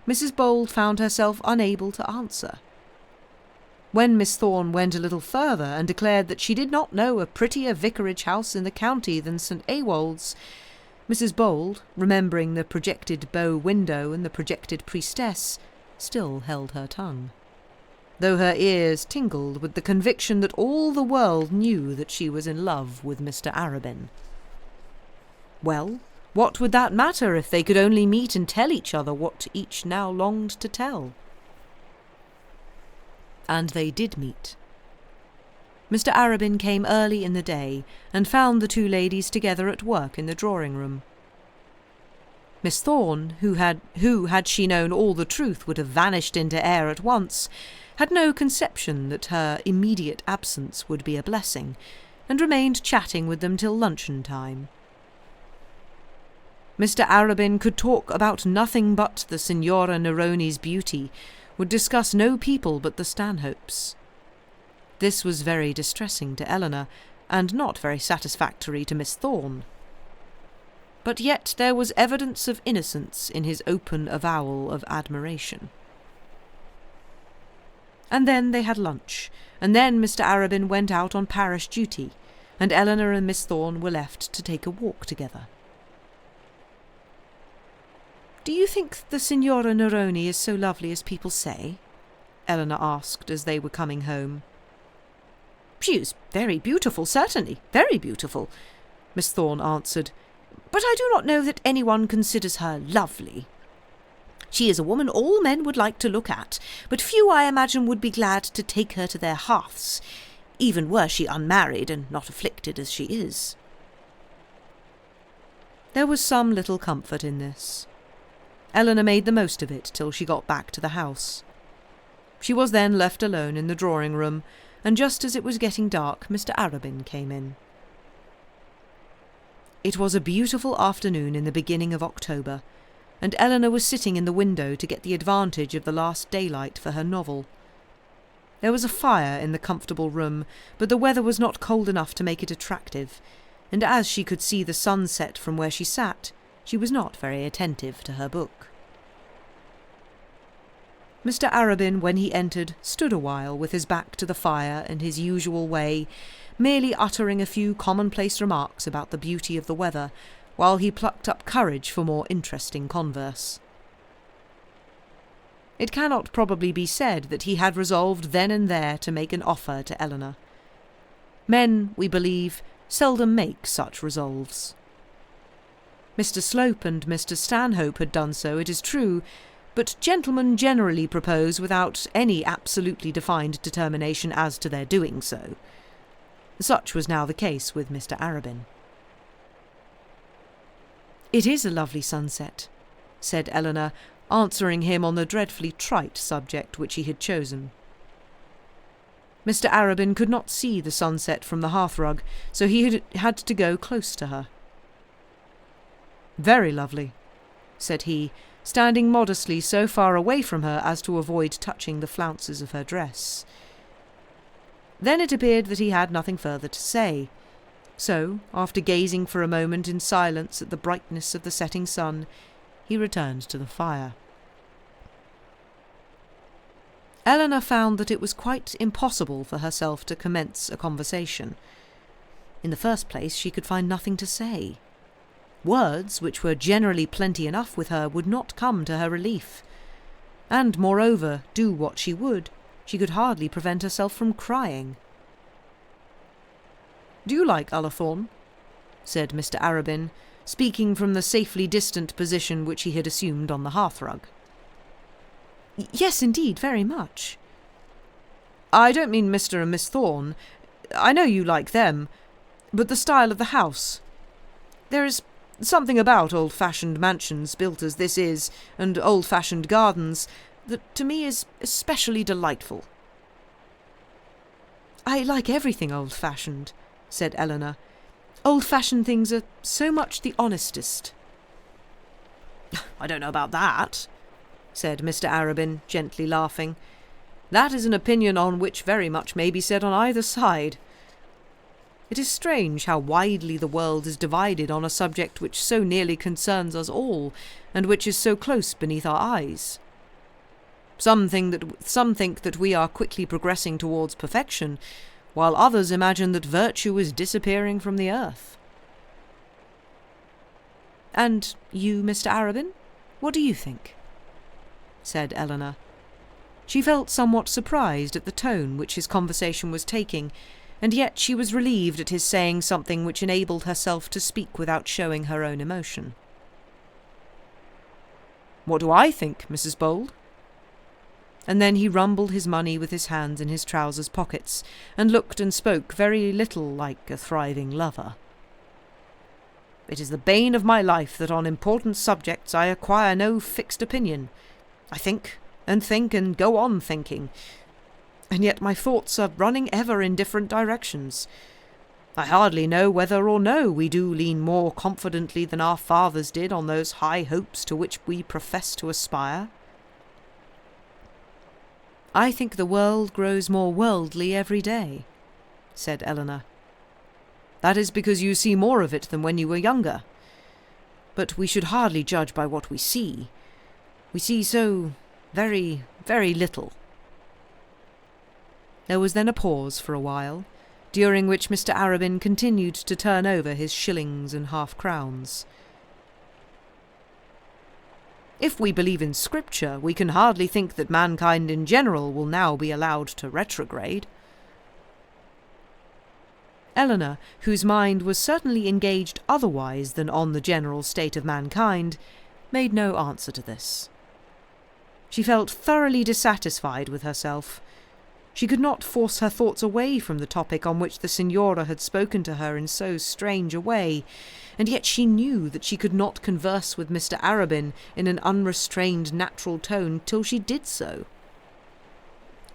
Mrs. Bold found herself unable to answer. When Miss Thorne went a little further and declared that she did not know a prettier vicarage house in the county than St. Ewolds, Mrs. Bold, remembering the projected bow window and the projected priestess, still held her tongue, though her ears tingled with the conviction that all the world knew that she was in love with Mr. Arabin. Well, what would that matter if they could only meet and tell each other what each now longed to tell? And they did meet. Mr. Arabin came early in the day, and found the two ladies together at work in the drawing-room. Miss Thorne, who had she known all the truth would have vanished into air at once, had no conception that her immediate absence would be a blessing, and remained chatting with them till luncheon time. Mr. Arabin could talk about nothing but the Signora Neroni's beauty, would discuss no people but the Stanhopes. This was very distressing to Eleanor, and not very satisfactory to Miss Thorne. But yet there was evidence of innocence in his open avowal of admiration. And then they had lunch, and then Mr. Arabin went out on parish duty, and Eleanor and Miss Thorne were left to take a walk together. "Do you think the Signora Neroni is so lovely as people say?" Eleanor asked as they were coming home. "She is very beautiful, certainly, very beautiful," Miss Thorne answered, "but I do not know that anyone considers her lovely. She is a woman all men would like to look at, but few, I imagine, would be glad to take her to their hearths, even were she unmarried and not afflicted as she is." There was some little comfort in this. Eleanor made the most of it till she got back to the house. She was then left alone in the drawing-room, and just as it was getting dark, Mr. Arabin came in. It was a beautiful afternoon in the beginning of October, and Eleanor was sitting in the window to get the advantage of the last daylight for her novel. There was a fire in the comfortable room, but the weather was not cold enough to make it attractive, and as she could see the sunset from where she sat, she was not very attentive to her book. Mr. Arabin, when he entered, stood a while with his back to the fire in his usual way, merely uttering a few commonplace remarks about the beauty of the weather, while he plucked up courage for more interesting converse. It cannot probably be said that he had resolved then and there to make an offer to Eleanor. Men, we believe, seldom make such resolves. Mr. Slope and Mr. Stanhope had done so, it is true, but gentlemen generally propose without any absolutely defined determination as to their doing so. Such was now the case with Mr. Arabin. "It is a lovely sunset," said Eleanor, answering him on the dreadfully trite subject which he had chosen. Mr. Arabin could not see the sunset from the hearthrug, so he had to go close to her. "Very lovely," said he, standing modestly so far away from her as to avoid touching the flounces of her dress. Then it appeared that he had nothing further to say, so, after gazing for a moment in silence at the brightness of the setting sun, he returned to the fire. Eleanor found that it was quite impossible for herself to commence a conversation. In the first place, she could find nothing to say. Words, which were generally plenty enough with her, would not come to her relief. And, moreover, do what she would, she could hardly prevent herself from crying. "Do you like Ullathorne?" said Mr. Arabin, speaking from the safely distant position which he had assumed on the hearthrug. "Yes, indeed, very much." "I don't mean Mr. and Miss Thorne. I know you like them, but the style of the house. There is something about old-fashioned mansions built as this is, and old-fashioned gardens, that to me is especially delightful." "I like everything old-fashioned," said Eleanor. "Old-fashioned things are so much the honestest." "I don't know about that," said Mr. Arabin, gently laughing. "That is an opinion on which very much may be said on either side. It is strange how widely the world is divided on a subject which so nearly concerns us all, and which is so close beneath our eyes. Some think that we are quickly progressing towards perfection, while others imagine that virtue is disappearing from the earth." "And you, Mr. Arabin, what do you think?" said Eleanor. She felt somewhat surprised at the tone which his conversation was taking, and yet she was relieved at his saying something which enabled herself to speak without showing her own emotion. "What do I think, Mrs. Bold?" And then he rumbled his money with his hands in his trousers pockets, and looked and spoke very little like a thriving lover. "It is the bane of my life that on important subjects I acquire no fixed opinion. I think and go on thinking, and yet my thoughts are running ever in different directions. I hardly know whether or no we do lean more confidently than our fathers did on those high hopes to which we profess to aspire." "I think the world grows more worldly every day," said Eleanor. "That is because you see more of it than when you were younger. But we should hardly judge by what we see. We see so very, very little." There was then a pause for a while, during which Mr. Arabin continued to turn over his shillings and half-crowns. "If we believe in Scripture, we can hardly think that mankind in general will now be allowed to retrograde." Eleanor, whose mind was certainly engaged otherwise than on the general state of mankind, made no answer to this. She felt thoroughly dissatisfied with herself. She could not force her thoughts away from the topic on which the Signora had spoken to her in so strange a way, and yet she knew that she could not converse with Mr. Arabin in an unrestrained natural tone till she did so.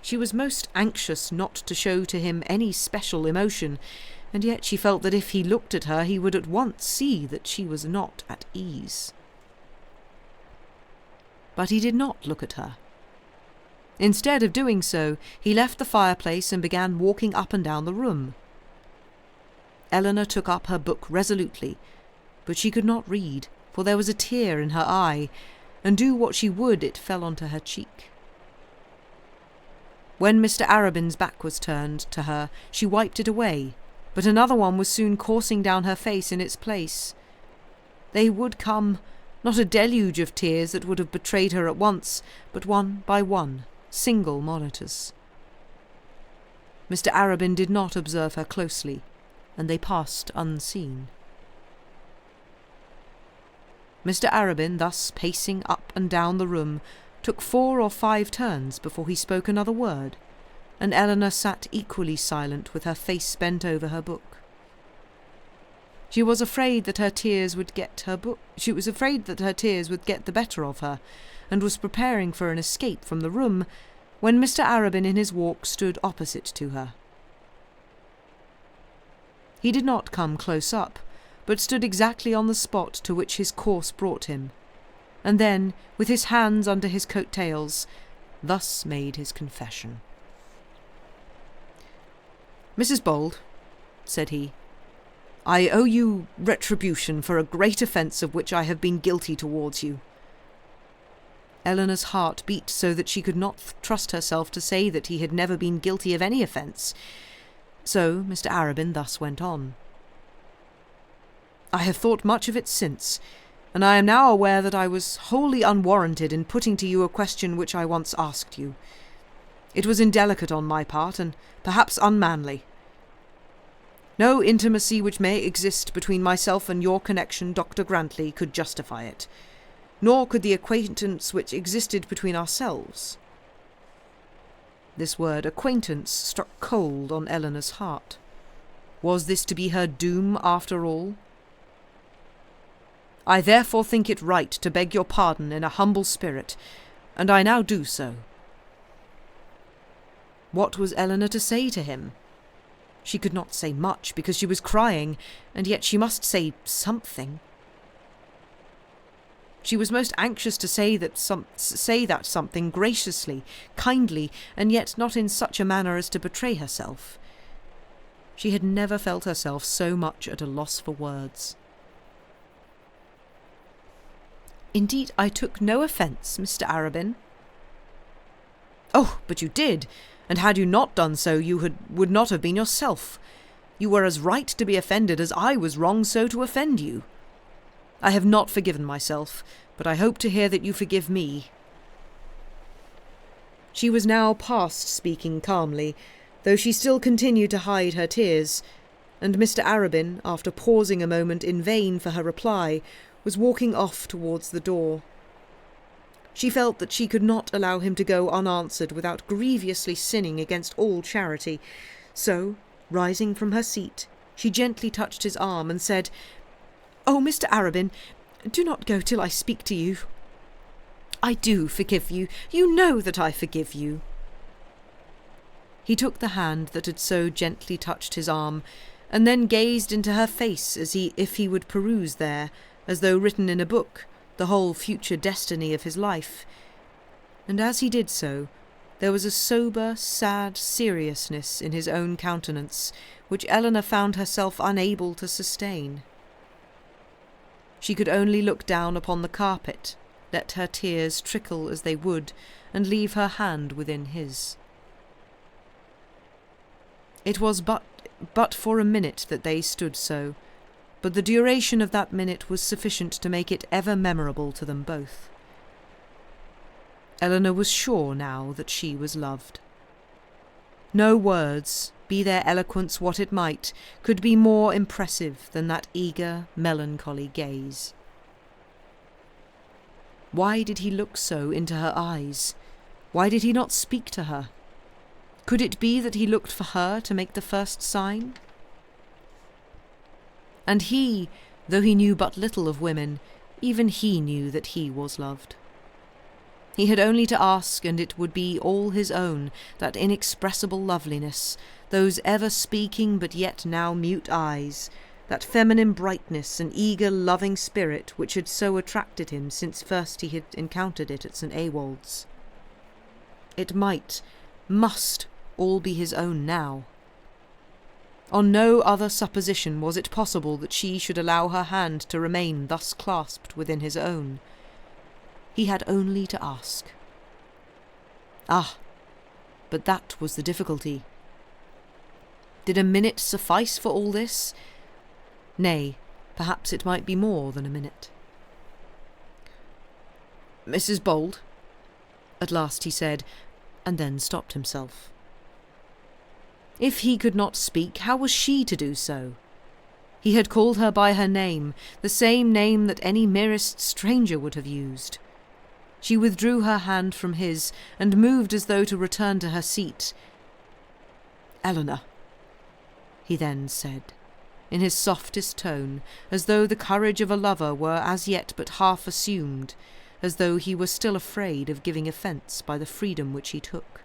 She was most anxious not to show to him any special emotion, and yet she felt that if he looked at her he would at once see that she was not at ease. But he did not look at her. Instead of doing so, he left the fireplace and began walking up and down the room. Eleanor took up her book resolutely, but she could not read, for there was a tear in her eye, and do what she would it fell onto her cheek. When Mr. Arabin's back was turned to her, she wiped it away, but another one was soon coursing down her face in its place. They would come, not a deluge of tears that would have betrayed her at once, but one by one, single monitors. Mr. Arabin did not observe her closely, and they passed unseen. Mr. Arabin, thus pacing up and down the room, took 4 or 5 turns before he spoke another word, and Eleanor sat equally silent with her face bent over her book. She was afraid that her tears would get the better of her, and was preparing for an escape from the room, when Mr. Arabin in his walk stood opposite to her. He did not come close up, but stood exactly on the spot to which his course brought him, and then, with his hands under his coat-tails, thus made his confession. "Mrs. Bold," said he, "I owe you retribution for a great offence of which I have been guilty towards you." Eleanor's heart beat so that she could not trust herself to say that he had never been guilty of any offence. So Mr. Arabin thus went on. I have thought much of it since, and I am now aware that I was wholly unwarranted in putting to you a question which I once asked you. It was indelicate on my part, and perhaps unmanly. No intimacy which may exist between myself and your connection, Dr. Grantley, could justify it, nor could the acquaintance which existed between ourselves. This word acquaintance struck cold on Eleanor's heart. Was this to be her doom after all? I therefore think it right to beg your pardon in a humble spirit, and I now do so. What was Eleanor to say to him? She could not say much, because she was crying, and yet she must say something. She was most anxious to say that something graciously, kindly, and yet not in such a manner as to betray herself. She had never felt herself so much at a loss for words. Indeed, I took no offence, Mr. Arabin. Oh, but you did, and had you not done so, you would not have been yourself. You were as right to be offended as I was wrong so to offend you. I have not forgiven myself, but I hope to hear that you forgive me. She was now past speaking calmly, though she still continued to hide her tears, and Mr. Arabin, after pausing a moment in vain for her reply, was walking off towards the door. She felt that she could not allow him to go unanswered without grievously sinning against all charity, so, rising from her seat, she gently touched his arm and said, "Oh, Mr. Arabin, do not go till I speak to you. I do forgive you. You know that I forgive you." He took the hand that had so gently touched his arm, and then gazed into her face if he would peruse there, as though written in a book, the whole future destiny of his life. And as he did so, there was a sober, sad seriousness in his own countenance, which Eleanor found herself unable to sustain. She could only look down upon the carpet, let her tears trickle as they would, and leave her hand within his. It was but for a minute that they stood so, but the duration of that minute was sufficient to make it ever memorable to them both. Eleanor was sure now that she was loved. No words, be their eloquence what it might, could be more impressive than that eager, melancholy gaze. Why did he look so into her eyes? Why did he not speak to her? Could it be that he looked for her to make the first sign? And he, though he knew but little of women, even he knew that he was loved. He had only to ask, and it would be all his own, that inexpressible loveliness, those ever-speaking but yet now mute eyes, that feminine brightness and eager, loving spirit which had so attracted him since first he had encountered it at St. Ewald's. It must all be his own now. On no other supposition was it possible that she should allow her hand to remain thus clasped within his own. He had only to ask. Ah, but that was the difficulty. Did a minute suffice for all this? Nay, perhaps it might be more than a minute. "Mrs. Bold," at last he said, and then stopped himself. If he could not speak, how was she to do so? He had called her by her name, the same name that any merest stranger would have used. She withdrew her hand from his, and moved as though to return to her seat. "Eleanor," he then said, in his softest tone, as though the courage of a lover were as yet but half assumed, as though he were still afraid of giving offence by the freedom which he took.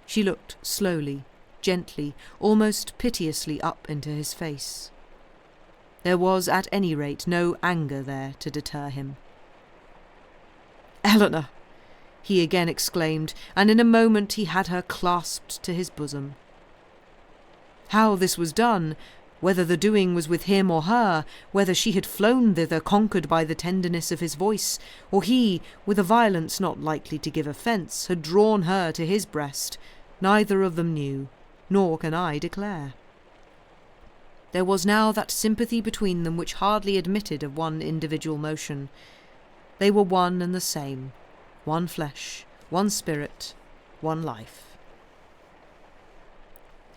She looked slowly, gently, almost piteously up into his face. There was at any rate no anger there to deter him. "Eleanor!" he again exclaimed, and in a moment he had her clasped to his bosom. How this was done, whether the doing was with him or her, whether she had flown thither conquered by the tenderness of his voice, or he, with a violence not likely to give offence, had drawn her to his breast, neither of them knew, nor can I declare. There was now that sympathy between them which hardly admitted of one individual motion. They were one and the same, one flesh, one spirit, one life.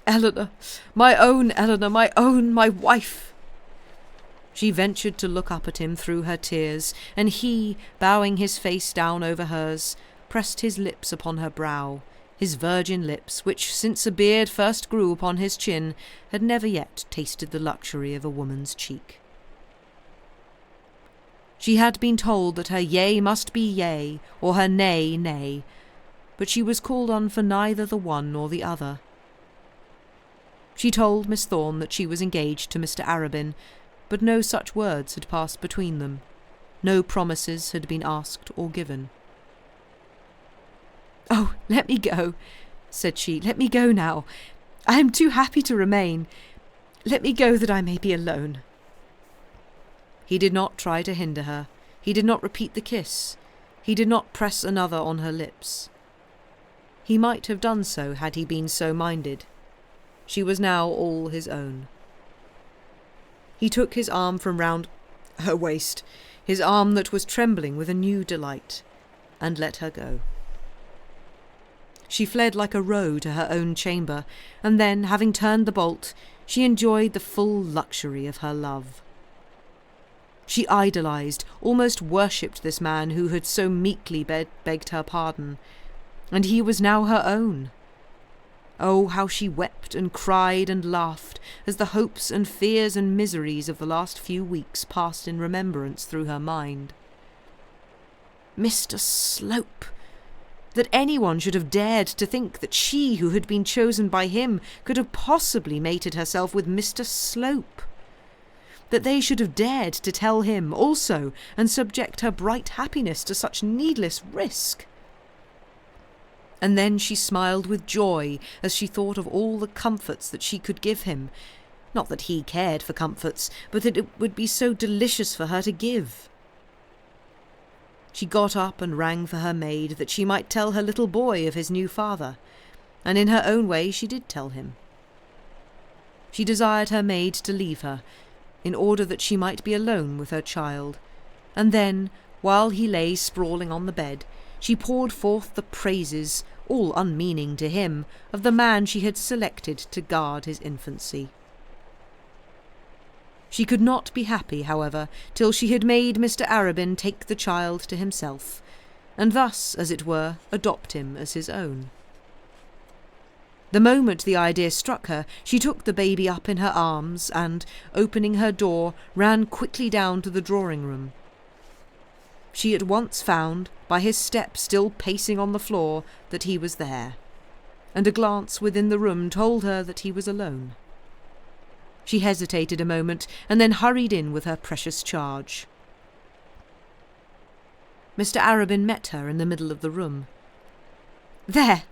"Eleanor, my own Eleanor, my own, my wife!" She ventured to look up at him through her tears, and he, bowing his face down over hers, pressed his lips upon her brow, his virgin lips, which, since a beard first grew upon his chin, had never yet tasted the luxury of a woman's cheek. She had been told that her yea must be yea, or her nay, nay, but she was called on for neither the one nor the other. She told Miss Thorne that she was engaged to Mr. Arabin, but no such words had passed between them. No promises had been asked or given. "Oh, let me go," said she. "Let me go now. I am too happy to remain. Let me go that I may be alone." He did not try to hinder her. He did not repeat the kiss. He did not press another on her lips. He might have done so had he been so minded. She was now all his own. He took his arm from round her waist, his arm that was trembling with a new delight, and let her go. She fled like a roe to her own chamber, and then, having turned the bolt, she enjoyed the full luxury of her love. She idolized, almost worshipped this man who had so meekly begged her pardon, and he was now her own. Oh, how she wept and cried and laughed as the hopes and fears and miseries of the last few weeks passed in remembrance through her mind. Mr. Slope! That anyone should have dared to think that she, who had been chosen by him, could have possibly mated herself with Mr. Slope. That they should have dared to tell him also, and subject her bright happiness to such needless risk. And then she smiled with joy as she thought of all the comforts that she could give him. Not that he cared for comforts, but that it would be so delicious for her to give. She got up and rang for her maid that she might tell her little boy of his new father, and in her own way she did tell him. She desired her maid to leave her, in order that she might be alone with her child, and then, while he lay sprawling on the bed, she poured forth the praises, all unmeaning to him, of the man she had selected to guard his infancy. She could not be happy, however, till she had made Mr. Arabin take the child to himself, and thus, as it were, adopt him as his own. The moment the idea struck her, she took the baby up in her arms and, opening her door, ran quickly down to the drawing-room. She at once found, by his step still pacing on the floor, that he was there, and a glance within the room told her that he was alone. She hesitated a moment, and then hurried in with her precious charge. Mr. Arabin met her in the middle of the room. "There,"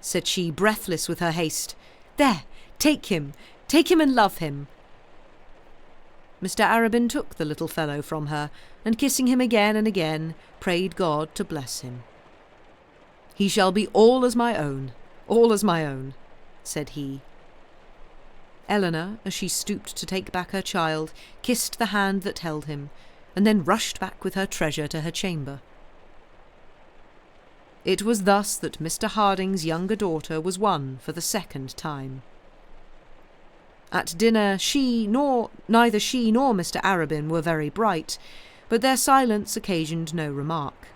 said she, breathless with her haste. "There, take him and love him." Mr. Arabin took the little fellow from her, and kissing him again and again, prayed God to bless him. "He shall be all as my own, said he. Eleanor, as she stooped to take back her child, kissed the hand that held him, and then rushed back with her treasure to her chamber. It was thus that Mr. Harding's younger daughter was won for the second time. At dinner neither she nor Mr. Arabin were very bright, but their silence occasioned no remark.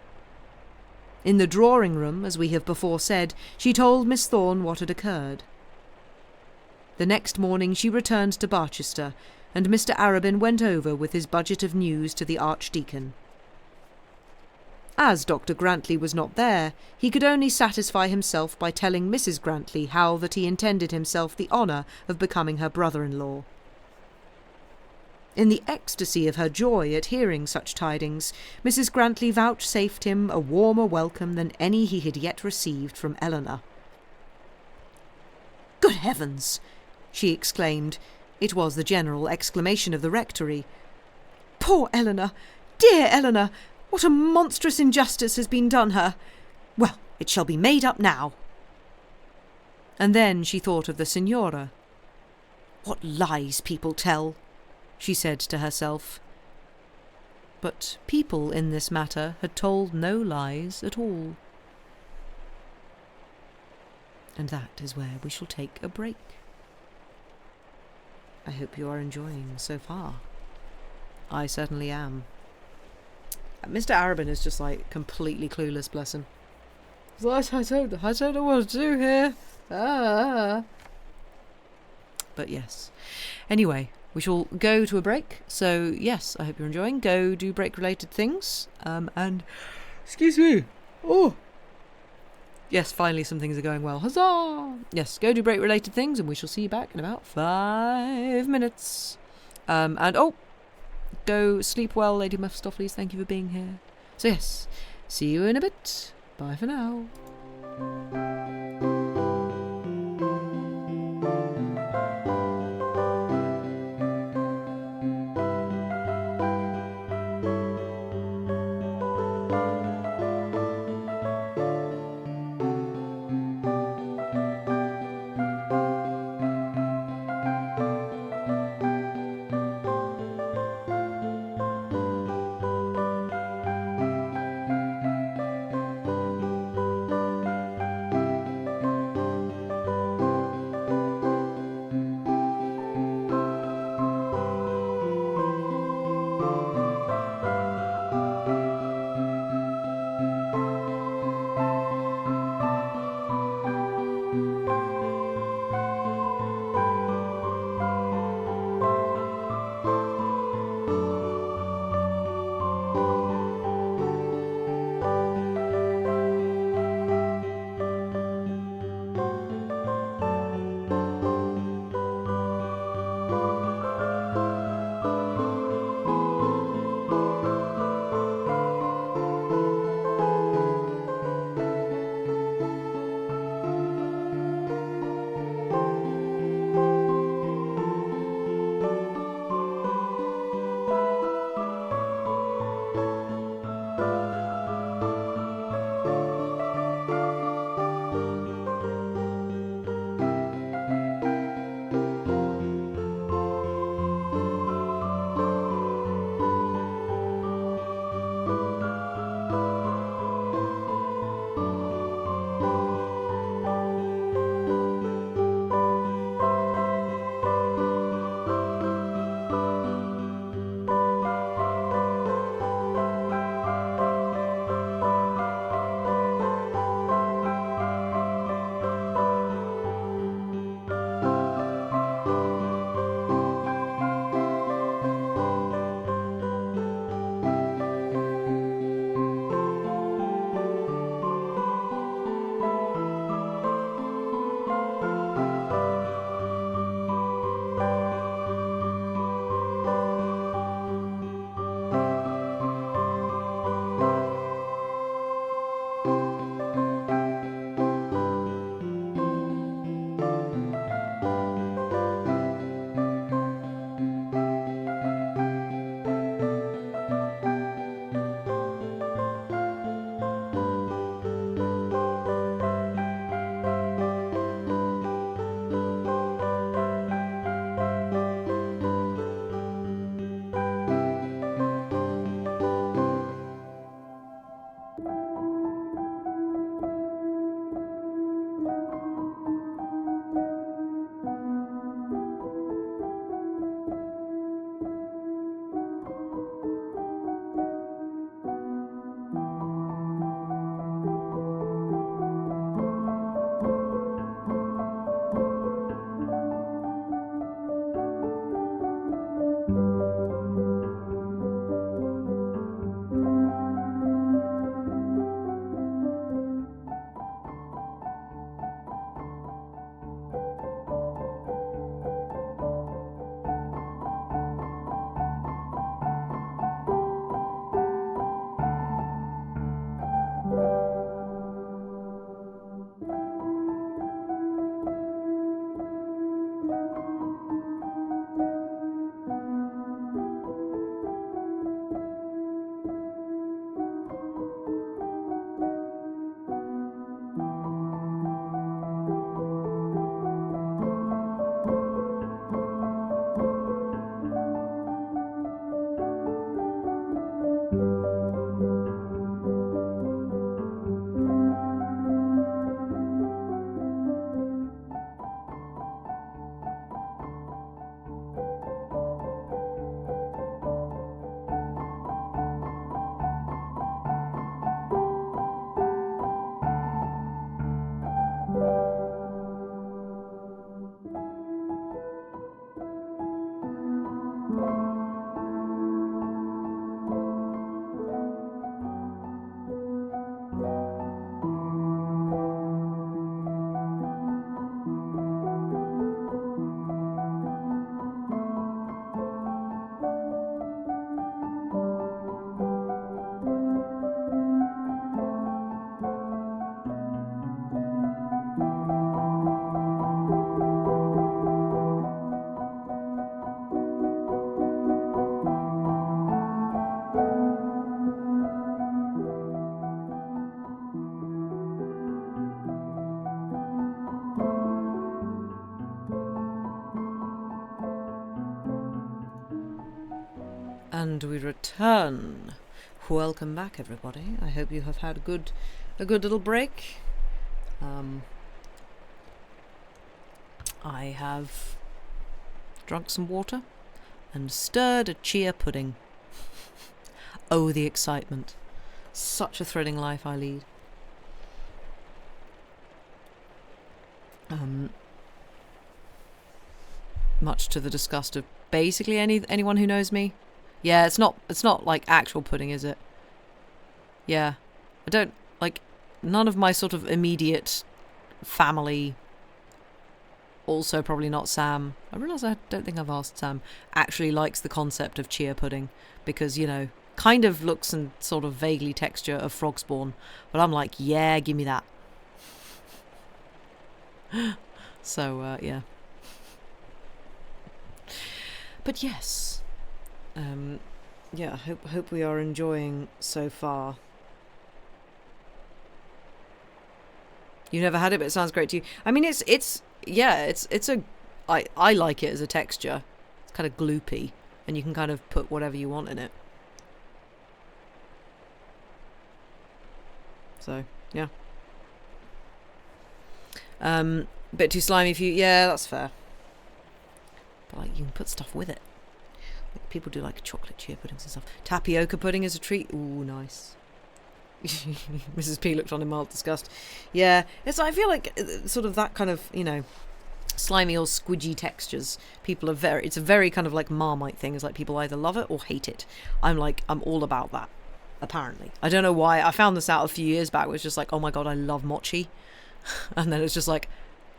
In the drawing-room, as we have before said, she told Miss Thorne what had occurred. The next morning she returned to Barchester, and Mr. Arabin went over with his budget of news to the Archdeacon. As Dr. Grantley was not there, he could only satisfy himself by telling Mrs. Grantley how that he intended himself the honour of becoming her brother-in-law. In the ecstasy of her joy at hearing such tidings, Mrs. Grantley vouchsafed him a warmer welcome than any he had yet received from Eleanor. "Good heavens!" she exclaimed. It was the general exclamation of the rectory. "Poor Eleanor! Dear Eleanor! What a monstrous injustice has been done her! Well, it shall be made up now." And then she thought of the Signora. What lies people tell, she said to herself. But people in this matter had told no lies at all. And that is where we shall take a break. I hope you are enjoying so far. I certainly am. Mr. Arabin is just like completely clueless, bless him. I don't know what to do here. But yes. Anyway, we shall go to a break. So yes, I hope you're enjoying. Go do break-related things. And excuse me. Oh. Yes, finally some things are going well. Huzzah! Yes, go do break-related things, and we shall see you back in about 5 minutes. Go sleep well, Lady Mephistopheles. Thank you for being here. So yes, see you in a bit. Bye for now. And we return. Welcome back, everybody. I hope you have had a good little break. I have drunk some water and stirred a chia pudding. Oh, the excitement. Such a thrilling life I lead. Much to the disgust of basically anyone who knows me. Yeah, it's not like actual pudding, is it? Yeah. I don't, like, none of my sort of immediate family, also probably not Sam, I realise I don't think I've asked Sam, actually likes the concept of chia pudding, because, you know, kind of looks and sort of vaguely texture of frog spawn, but I'm like, yeah, give me that. So, yeah. But yes, yeah, hope we are enjoying so far. You've never had it, but it sounds great to you. I mean, I like it as a texture. It's kind of gloopy, and you can kind of put whatever you want in it. So, yeah. Bit too slimy for you. Yeah, that's fair. But, like, you can put stuff with it. Like, people do, like, chocolate chia puddings and stuff. Tapioca pudding is a treat. Ooh, nice. Mrs. P looked on in mild disgust. Yeah, I feel like sort of that kind of, you know, slimy or squidgy textures. It's a very kind of like Marmite thing. It's like people either love it or hate it. I'm all about that, apparently. I don't know why. I found this out a few years back. It was just like, oh my god, I love mochi. And then it's just like,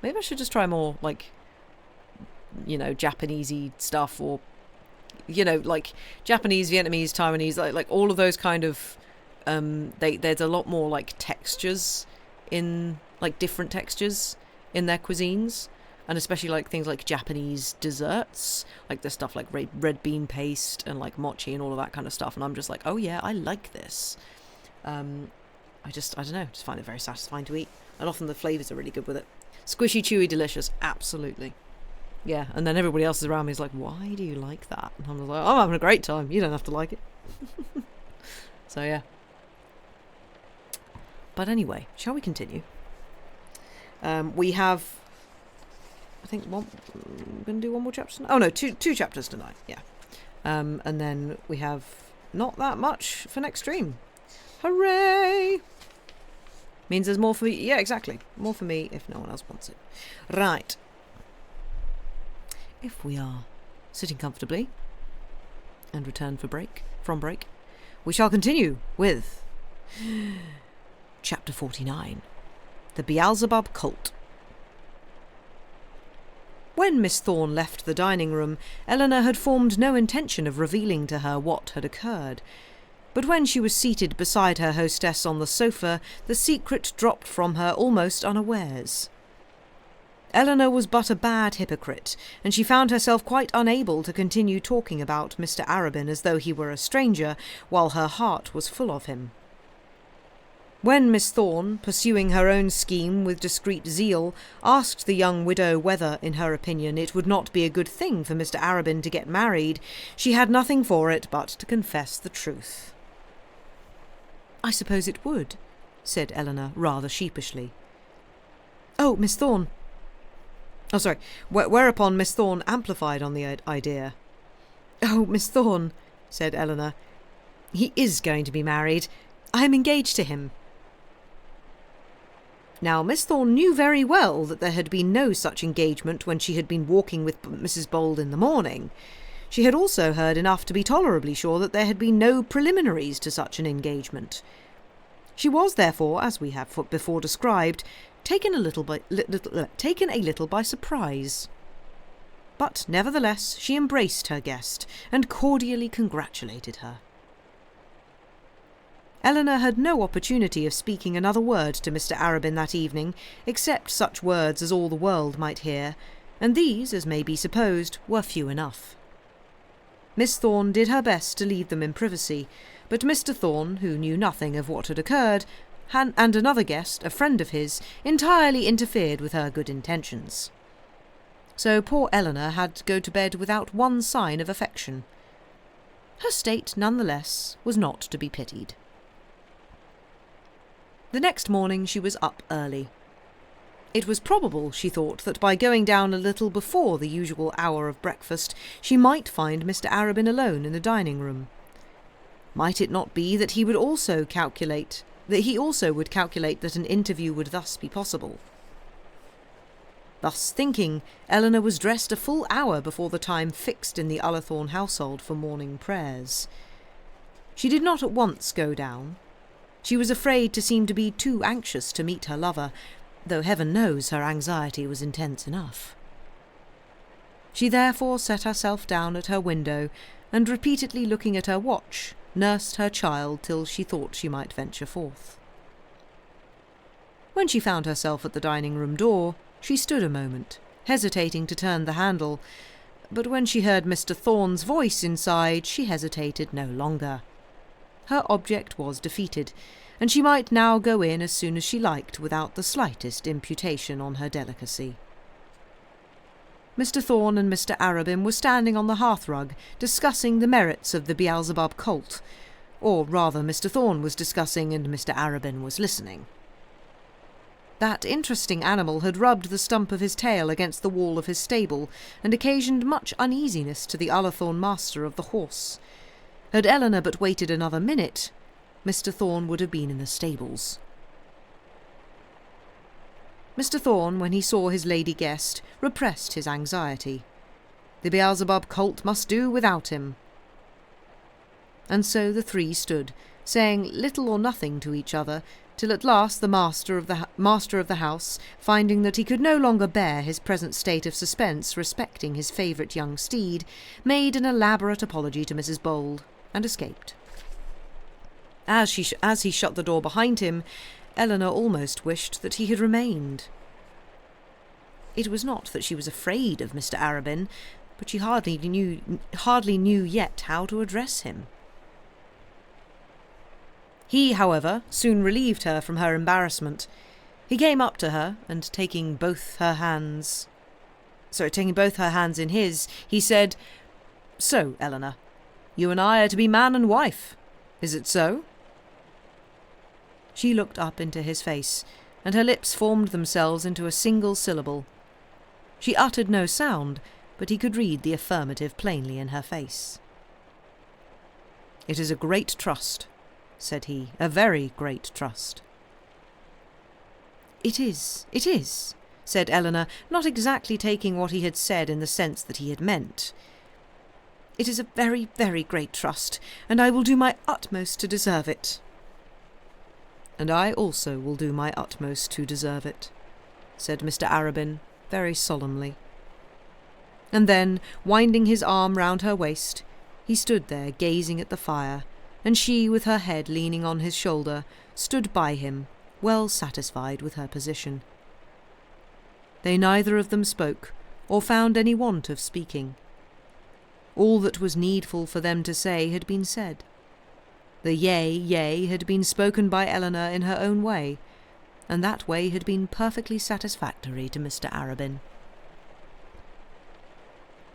maybe I should just try more, like, you know, Japanesey stuff, or, you know, like Japanese, Vietnamese, Taiwanese, like all of those kind of, there's a lot more like textures in, like, different textures in their cuisines, and especially like things like Japanese desserts, like the stuff like red bean paste and like mochi and all of that kind of stuff, and I'm just like, oh yeah, I like this. I don't know, just find it very satisfying to eat, and often the flavours are really good with it. Squishy, chewy, delicious, absolutely. Yeah, and then everybody else is around me is like, why do you like that? And I'm like, I'm having a great time, you don't have to like it. So yeah. But anyway, shall we continue? We have, I think, we're going to do one more chapter tonight. Oh no, two chapters tonight, yeah. And then we have not that much for next stream. Hooray! Means there's more for me. Yeah, exactly. More for me if no one else wants it. Right. If we are sitting comfortably and return from break, we shall continue with Chapter 49, The Beelzebub Cult. When Miss Thorne left the dining room, Eleanor had formed no intention of revealing to her what had occurred. But when she was seated beside her hostess on the sofa, the secret dropped from her almost unawares. Eleanor was but a bad hypocrite, and she found herself quite unable to continue talking about Mr. Arabin as though he were a stranger, while her heart was full of him. When Miss Thorne, pursuing her own scheme with discreet zeal, asked the young widow whether, in her opinion, it would not be a good thing for Mr. Arabin to get married, she had nothing for it but to confess the truth. "I suppose it would," said Eleanor, rather sheepishly. "Oh, Miss Thorne." Oh, sorry. Whereupon Miss Thorne amplified on the idea. "Oh, Miss Thorne," said Eleanor, "he is going to be married. I am engaged to him." Now, Miss Thorne knew very well that there had been no such engagement when she had been walking with Mrs. Bold in the morning. She had also heard enough to be tolerably sure that there had been no preliminaries to such an engagement. She was, therefore, as we have before described, taken a little by surprise. But nevertheless she embraced her guest and cordially congratulated her. Eleanor had no opportunity of speaking another word to Mr. Arabin that evening, except such words as all the world might hear, and these, as may be supposed, were few enough. Miss Thorne did her best to leave them in privacy, but Mr. Thorne, who knew nothing of what had occurred, and another guest, a friend of his, entirely interfered with her good intentions. So poor Eleanor had to go to bed without one sign of affection. Her state, nonetheless, was not to be pitied. The next morning she was up early. It was probable, she thought, that by going down a little before the usual hour of breakfast she might find Mr. Arabin alone in the dining-room. Might it not be that he would also calculate that an interview would thus be possible? Thus thinking, Eleanor was dressed a full hour before the time fixed in the Ullathorne household for morning prayers. She did not at once go down. She was afraid to seem to be too anxious to meet her lover, though heaven knows her anxiety was intense enough. She therefore set herself down at her window, and repeatedly looking at her watch, nursed her child till she thought she might venture forth. When she found herself at the dining-room door, she stood a moment, hesitating to turn the handle, but when she heard Mr. Thorne's voice inside, she hesitated no longer. Her object was defeated, and she might now go in as soon as she liked without the slightest imputation on her delicacy. Mr. Thorne and Mr. Arabin were standing on the hearthrug, discussing the merits of the Beelzebub colt, or rather Mr. Thorne was discussing and Mr. Arabin was listening. That interesting animal had rubbed the stump of his tail against the wall of his stable, and occasioned much uneasiness to the Ullathorne master of the horse. Had Eleanor but waited another minute, Mr. Thorne would have been in the stables. Mr. Thorne, when he saw his lady guest, repressed his anxiety. The Beelzebub colt must do without him. And so the three stood, saying little or nothing to each other, till at last the master of the house, finding that he could no longer bear his present state of suspense respecting his favourite young steed, made an elaborate apology to Mrs. Bold, and escaped. As he shut the door behind him, Eleanor almost wished that he had remained. It was not that she was afraid of Mr. Arabin, but she hardly knew yet how to address him. He, however, soon relieved her from her embarrassment. He came up to her, and taking both her hands in his, he said, "So, Eleanor, you and I are to be man and wife. Is it so?" She looked up into his face, and her lips formed themselves into a single syllable. She uttered no sound, but he could read the affirmative plainly in her face. "It is a great trust," said he, "a very great trust." It is, said Eleanor, not exactly taking what he had said in the sense that he had meant. "It is a very, very great trust, and I will do my utmost to deserve it." "And I also will do my utmost to deserve it," said Mr. Arabin, very solemnly. And then, winding his arm round her waist, he stood there gazing at the fire, and she, with her head leaning on his shoulder, stood by him, well satisfied with her position. They neither of them spoke, or found any want of speaking. All that was needful for them to say had been said. The yea had been spoken by Eleanor in her own way, and that way had been perfectly satisfactory to Mr. Arabin.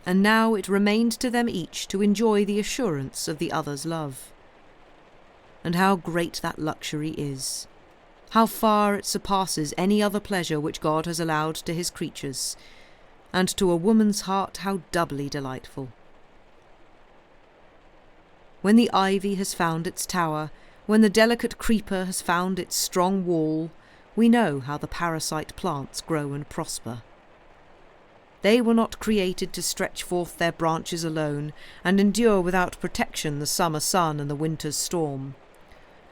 And now it remained to them each to enjoy the assurance of the other's love. And how great that luxury is! How far it surpasses any other pleasure which God has allowed to his creatures, and to a woman's heart how doubly delightful! When the ivy has found its tower, when the delicate creeper has found its strong wall, we know how the parasite plants grow and prosper. They were not created to stretch forth their branches alone, and endure without protection the summer sun and the winter's storm.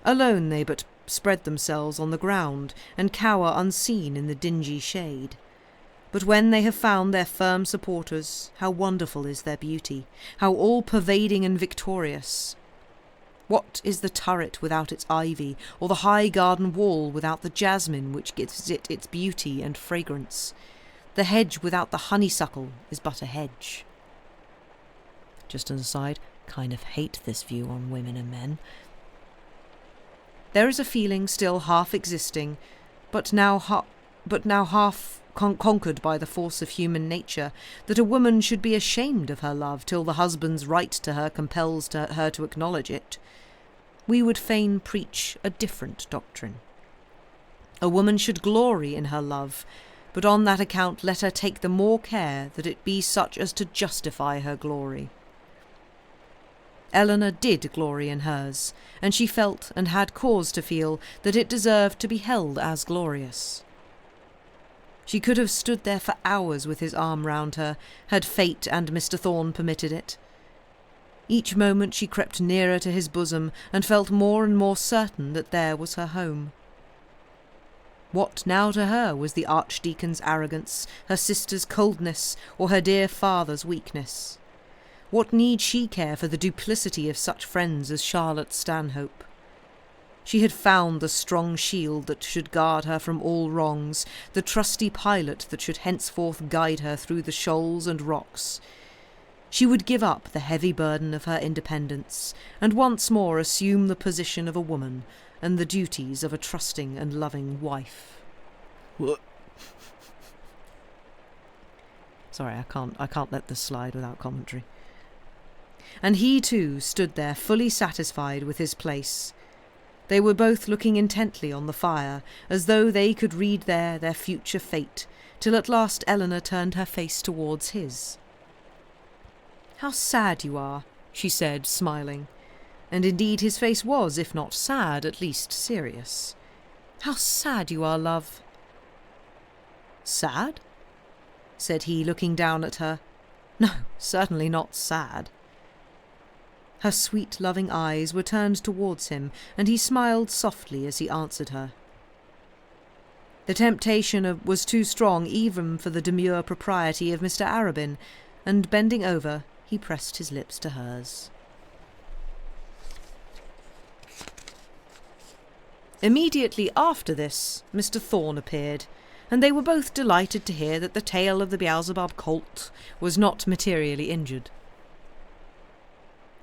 Alone they but spread themselves on the ground, and cower unseen in the dingy shade. But when they have found their firm supporters, how wonderful is their beauty, how all-pervading and victorious! What is the turret without its ivy, or the high garden wall without the jasmine which gives it its beauty and fragrance? The hedge without the honeysuckle is but a hedge. Just an aside, kind of hate this view on women and men. There is a feeling still half existing, but now half conquered by the force of human nature, that a woman should be ashamed of her love till the husband's right to her compels her to acknowledge it, we would fain preach a different doctrine. A woman should glory in her love, but on that account let her take the more care that it be such as to justify her glory. Eleanor did glory in hers, and she felt, and had cause to feel, that it deserved to be held as glorious. She could have stood there for hours with his arm round her, had fate and Mr. Thorne permitted it. Each moment she crept nearer to his bosom, and felt more and more certain that there was her home. What now to her was the Archdeacon's arrogance, her sister's coldness, or her dear father's weakness? What need she care for the duplicity of such friends as Charlotte Stanhope? She had found the strong shield that should guard her from all wrongs, the trusty pilot that should henceforth guide her through the shoals and rocks. She would give up the heavy burden of her independence, and once more assume the position of a woman, and the duties of a trusting and loving wife. What? Sorry, I can't let this slide without commentary. And he too stood there fully satisfied with his place. They were both looking intently on the fire, as though they could read there their future fate, till at last Eleanor turned her face towards his. "How sad you are," she said, smiling. And indeed his face was, if not sad, at least serious. "How sad you are, love." "Sad?" said he, looking down at her. "No, certainly not sad." Her sweet, loving eyes were turned towards him, and he smiled softly as he answered her. The temptation was too strong even for the demure propriety of Mr. Arabin, and bending over, he pressed his lips to hers. Immediately after this, Mr. Thorne appeared, and they were both delighted to hear that the tail of the Beelzebub colt was not materially injured.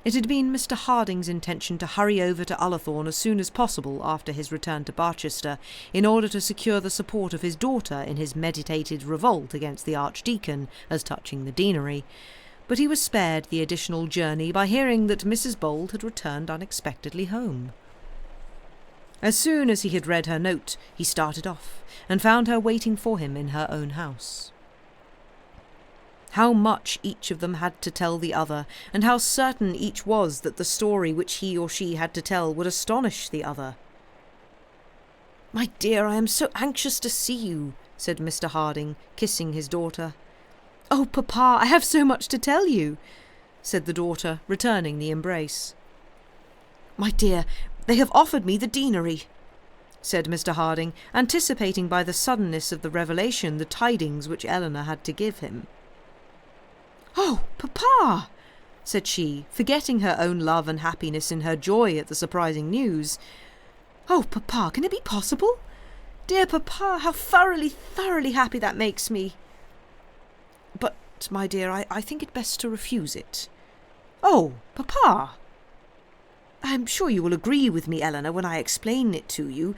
It had been Mr. Harding's intention to hurry over to Ullathorne as soon as possible after his return to Barchester, in order to secure the support of his daughter in his meditated revolt against the Archdeacon as touching the deanery, but he was spared the additional journey by hearing that Mrs. Bold had returned unexpectedly home. As soon as he had read her note, he started off, and found her waiting for him in her own house. How much each of them had to tell the other, and how certain each was that the story which he or she had to tell would astonish the other. "My dear, I am so anxious to see you," said Mr. Harding, kissing his daughter. "Oh, papa, I have so much to tell you," said the daughter, returning the embrace. "My dear, they have offered me the deanery," said Mr. Harding, anticipating by the suddenness of the revelation the tidings which Eleanor had to give him. "Oh, papa!" said she, forgetting her own love and happiness in her joy at the surprising news. "Oh, papa, can it be possible? Dear papa, how thoroughly, thoroughly happy that makes me." "But, my dear, I think it best to refuse it." "Oh, papa!" "I am sure you will agree with me, Eleanor, when I explain it to you.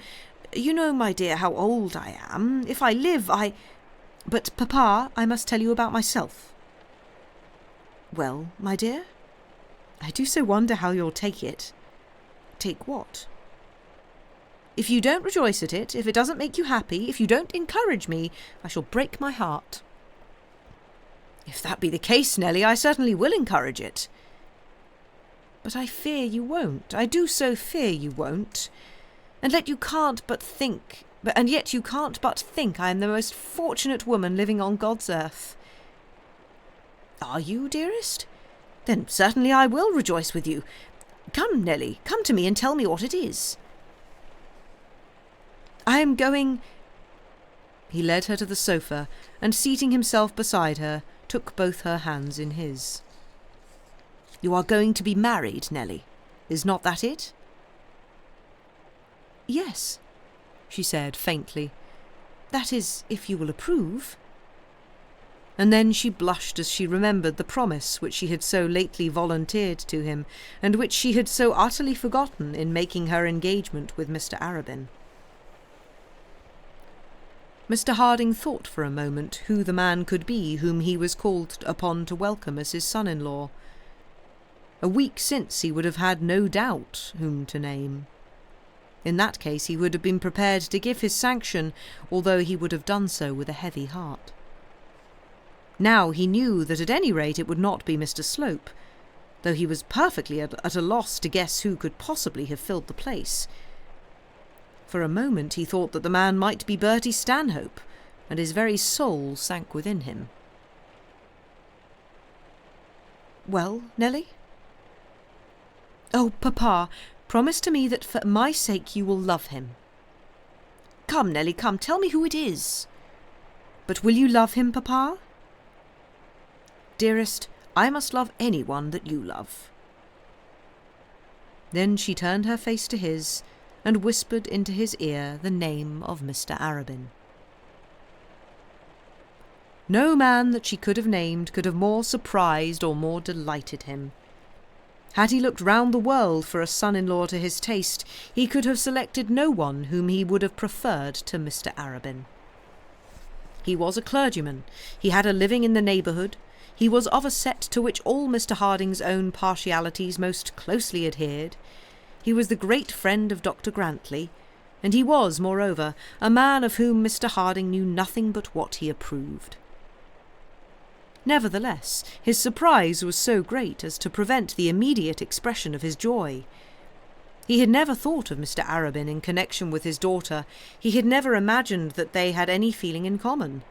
You know, my dear, how old I am. If I live, But, papa, I must tell you about myself." "Well, my dear? I do so wonder how you'll take it." "Take what?" "If you don't rejoice at it, if it doesn't make you happy, if you don't encourage me, I shall break my heart." "If that be the case, Nelly, I certainly will encourage it." "But I fear you won't. I do so fear you won't. And yet you can't but think I am the most fortunate woman living on God's earth." "Are you, dearest? Then certainly I will rejoice with you. Come, Nelly, come to me and tell me what it is." "I am going—" He led her to the sofa, and seating himself beside her, took both her hands in his. "You are going to be married, Nelly. Is not that it?" "Yes," she said faintly. "That is, if you will approve." And then she blushed as she remembered the promise which she had so lately volunteered to him, and which she had so utterly forgotten in making her engagement with Mr. Arabin. Mr. Harding thought for a moment who the man could be whom he was called upon to welcome as his son-in-law. A week since he would have had no doubt whom to name. In that case he would have been prepared to give his sanction, although he would have done so with a heavy heart. Now he knew that at any rate it would not be Mr. Slope, though he was perfectly at a loss to guess who could possibly have filled the place. For a moment he thought that the man might be Bertie Stanhope, and his very soul sank within him. "Well, Nelly?" "Oh, Papa, promise to me that for my sake you will love him." "Come, Nelly, come, tell me who it is." "But will you love him, Papa?" "Dearest, I must love anyone that you love." Then she turned her face to his, and whispered into his ear the name of Mr. Arabin. No man that she could have named could have more surprised or more delighted him. Had he looked round the world for a son-in-law to his taste, he could have selected no one whom he would have preferred to Mr. Arabin. He was a clergyman, he had a living in the neighbourhood, he was of a set to which all Mr. Harding's own partialities most closely adhered, he was the great friend of Dr. Grantley, and he was, moreover, a man of whom Mr. Harding knew nothing but what he approved. Nevertheless, his surprise was so great as to prevent the immediate expression of his joy. He had never thought of Mr. Arabin in connection with his daughter, he had never imagined that they had any feeling in common.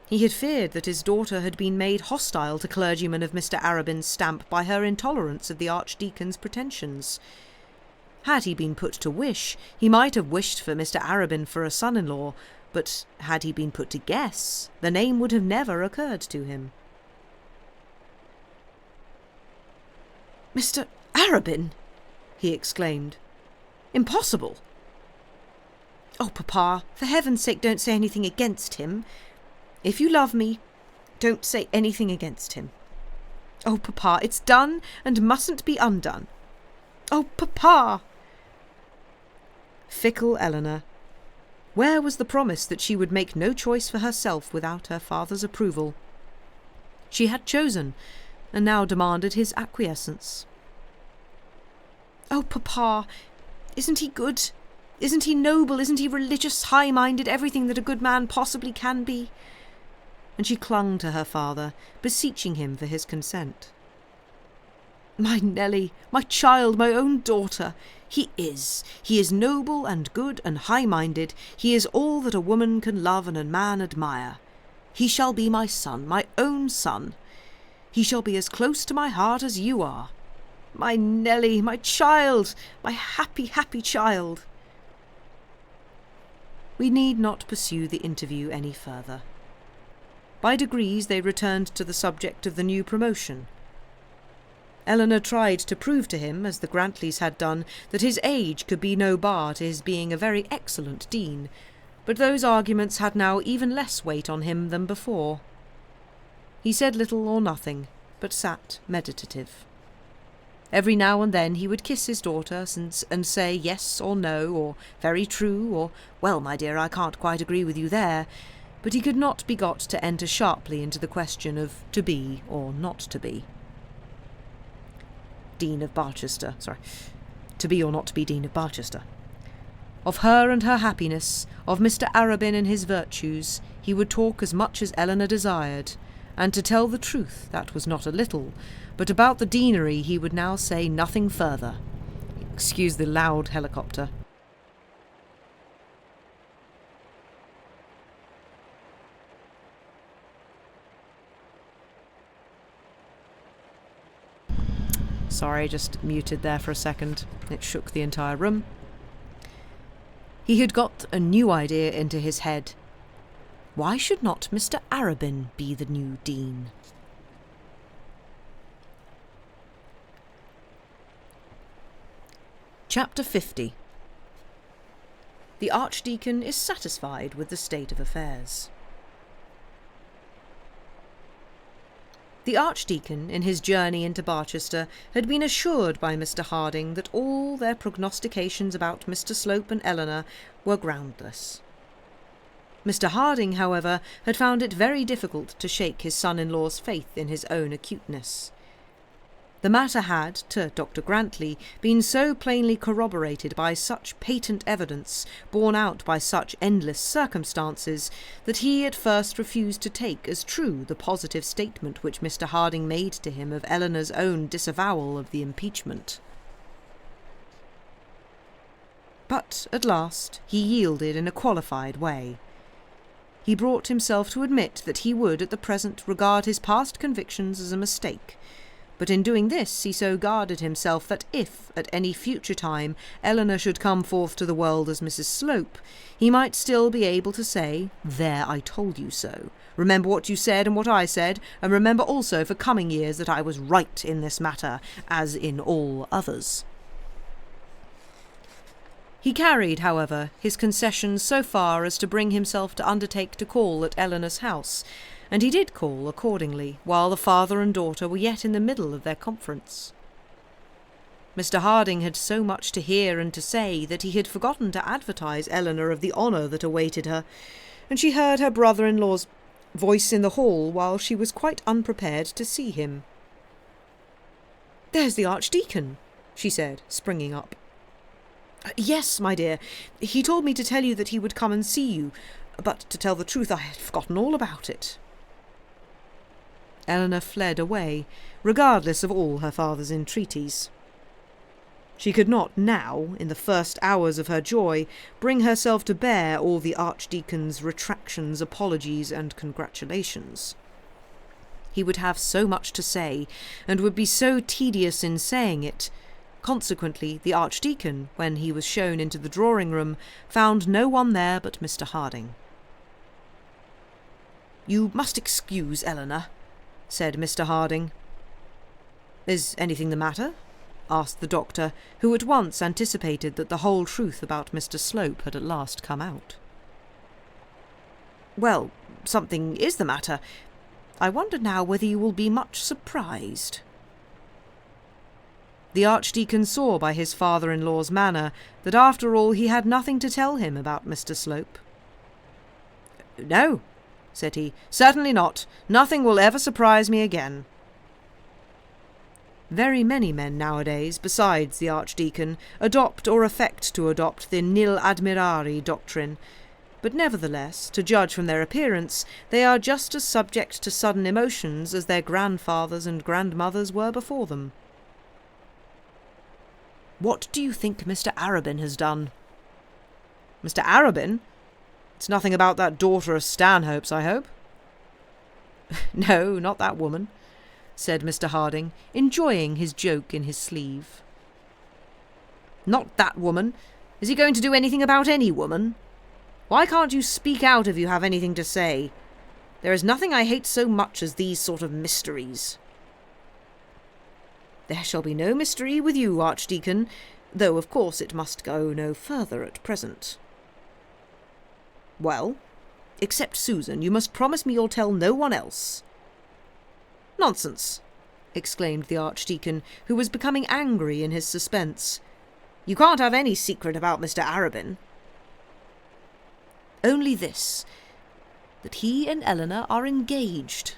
He had feared that his daughter had been made hostile to clergymen of Mr. Arabin's stamp by her intolerance of the Archdeacon's pretensions. Had he been put to wish, he might have wished for Mr. Arabin for a son-in-law, but had he been put to guess, the name would have never occurred to him. "Mr. Arabin!" he exclaimed. "Impossible!" "Oh, Papa, for heaven's sake don't say anything against him. If you love me, don't say anything against him. Oh, Papa, it's done and mustn't be undone. Oh, Papa!" Fickle Eleanor! Where was the promise that she would make no choice for herself without her father's approval? She had chosen, and now demanded his acquiescence. "Oh, Papa, isn't he good? Isn't he noble? Isn't he religious, high-minded, everything that a good man possibly can be?" And she clung to her father, beseeching him for his consent. "My Nelly, my child, my own daughter, he is. He is noble and good and high-minded. He is all that a woman can love and a man admire. He shall be my son, my own son. He shall be as close to my heart as you are. My Nelly, my child, my happy, happy child." We need not pursue the interview any further. By degrees they returned to the subject of the new promotion. Eleanor tried to prove to him, as the Grantleys had done, that his age could be no bar to his being a very excellent dean, but those arguments had now even less weight on him than before. He said little or nothing, but sat meditative. Every now and then he would kiss his daughter and say yes or no, or very true, or well, my dear, I can't quite agree with you there, but he could not be got to enter sharply into the question of to be or not to be. To be or not to be Dean of Barchester. Of her and her happiness, of Mr. Arabin and his virtues, he would talk as much as Eleanor desired, and to tell the truth, that was not a little, but about the deanery he would now say nothing further. Excuse the loud helicopter. Sorry, just muted there for a second. It shook the entire room. He had got a new idea into his head. Why should not Mr. Arabin be the new dean? Chapter 50. The Archdeacon is satisfied with the state of affairs. The Archdeacon, in his journey into Barchester, had been assured by Mr. Harding that all their prognostications about Mr. Slope and Eleanor were groundless. Mr. Harding, however, had found it very difficult to shake his son-in-law's faith in his own acuteness. The matter had, to Dr. Grantley, been so plainly corroborated by such patent evidence, borne out by such endless circumstances, that he at first refused to take as true the positive statement which Mr. Harding made to him of Eleanor's own disavowal of the impeachment. But at last he yielded in a qualified way. He brought himself to admit that he would at the present regard his past convictions as a mistake, but in doing this he so guarded himself that if, at any future time, Eleanor should come forth to the world as Mrs. Slope, he might still be able to say, "There, I told you so. Remember what you said and what I said, and remember also for coming years that I was right in this matter, as in all others." He carried, however, his concessions so far as to bring himself to undertake to call at Eleanor's house, and he did call accordingly, while the father and daughter were yet in the middle of their conference. Mr. Harding had so much to hear and to say that he had forgotten to advertise Eleanor of the honour that awaited her, and she heard her brother-in-law's voice in the hall while she was quite unprepared to see him. "There's the Archdeacon," she said, springing up. "Yes, my dear. He told me to tell you that he would come and see you, but to tell the truth I had forgotten all about it." Eleanor fled away, regardless of all her father's entreaties. She could not now, in the first hours of her joy, bring herself to bear all the Archdeacon's retractions, apologies, and congratulations. He would have so much to say, and would be so tedious in saying it. Consequently, the Archdeacon, when he was shown into the drawing-room, found no one there but Mr. Harding. "You must excuse Eleanor," said Mr. Harding. "Is anything the matter?" asked the doctor, who at once anticipated that the whole truth about Mr. Slope had at last come out. "Well, something is the matter. I wonder now whether you will be much surprised." The Archdeacon saw by his father-in-law's manner that after all he had nothing to tell him about Mr. Slope. "No," said he, "certainly not. Nothing will ever surprise me again." Very many men nowadays, besides the Archdeacon, adopt or affect to adopt the nil admirari doctrine, but nevertheless, to judge from their appearance, they are just as subject to sudden emotions as their grandfathers and grandmothers were before them. "What do you think Mr. Arabin has done?" "Mr. Arabin? It's nothing about that daughter of Stanhope's, I hope?" "No, not that woman," said Mr. Harding, enjoying his joke in his sleeve. "Not that woman? Is he going to do anything about any woman? Why can't you speak out if you have anything to say? There is nothing I hate so much as these sort of mysteries." "There shall be no mystery with you, Archdeacon, though of course it must go no further at present." "Well, except Susan, you must promise me you'll tell no one else." "Nonsense!" exclaimed the Archdeacon, who was becoming angry in his suspense. "You can't have any secret about Mr. Arabin." "Only this, that he and Eleanor are engaged."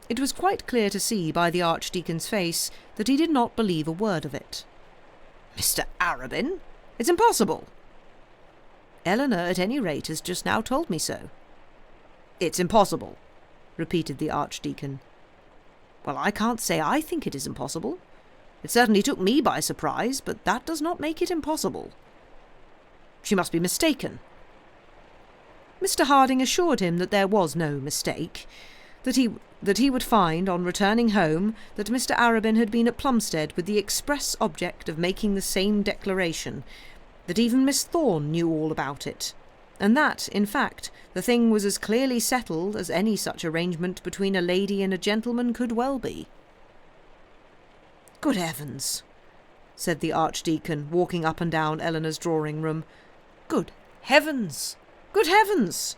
It was quite clear to see by the Archdeacon's face that he did not believe a word of it. "Mr. Arabin? It's impossible." "Eleanor, at any rate, has just now told me so." "It's impossible," repeated the Archdeacon. "Well, I can't say I think it is impossible. It certainly took me by surprise, but that does not make it impossible." "She must be mistaken." Mr. Harding assured him that there was no mistake, that he would find, on returning home, that Mr. Arabin had been at Plumstead with the express object of making the same declaration, that even Miss Thorne knew all about it, and that, in fact, the thing was as clearly settled as any such arrangement between a lady and a gentleman could well be. "Good heavens!" said the Archdeacon, walking up and down Eleanor's drawing-room. "Good heavens! Good heavens!"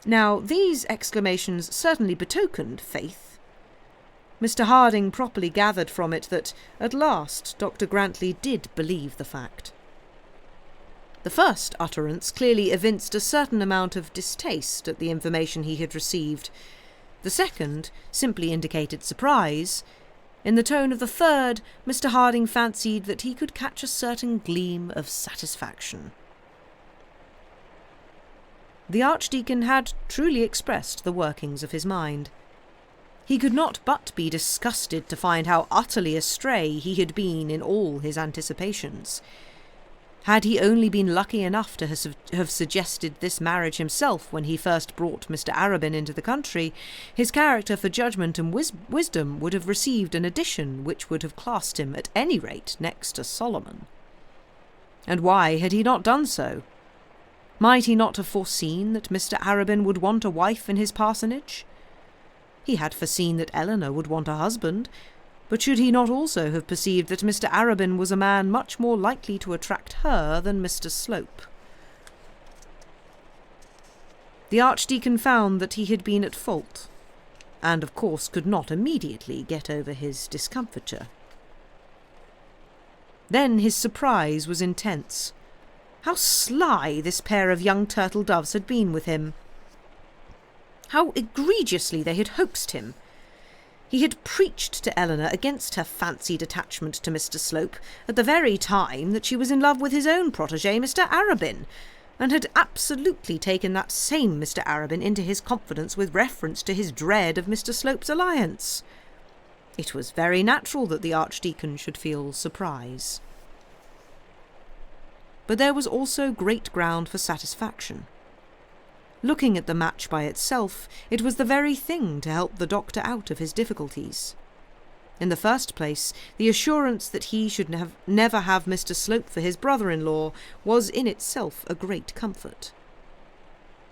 Now, these exclamations certainly betokened faith. Mr. Harding properly gathered from it that, at last, Dr. Grantley did believe the fact. The first utterance clearly evinced a certain amount of distaste at the information he had received. The second simply indicated surprise. In the tone of the third, Mr. Harding fancied that he could catch a certain gleam of satisfaction. The Archdeacon had truly expressed the workings of his mind. He could not but be disgusted to find how utterly astray he had been in all his anticipations. Had he only been lucky enough to have suggested this marriage himself when he first brought Mr. Arabin into the country, his character for judgment and wisdom would have received an addition which would have classed him at any rate next to Solomon. And why had he not done so? Might he not have foreseen that Mr. Arabin would want a wife in his parsonage? He had foreseen that Eleanor would want a husband, but should he not also have perceived that Mr. Arabin was a man much more likely to attract her than Mr. Slope? The Archdeacon found that he had been at fault, and of course could not immediately get over his discomfiture. Then his surprise was intense. How sly this pair of young turtle doves had been with him! How egregiously they had hoaxed him! He had preached to Eleanor against her fancied attachment to Mr. Slope at the very time that she was in love with his own protégé, Mr. Arabin, and had absolutely taken that same Mr. Arabin into his confidence with reference to his dread of Mr. Slope's alliance. It was very natural that the Archdeacon should feel surprise. But there was also great ground for satisfaction. Looking at the match by itself, it was the very thing to help the doctor out of his difficulties. In the first place, the assurance that he should never have Mr. Slope for his brother-in-law was in itself a great comfort.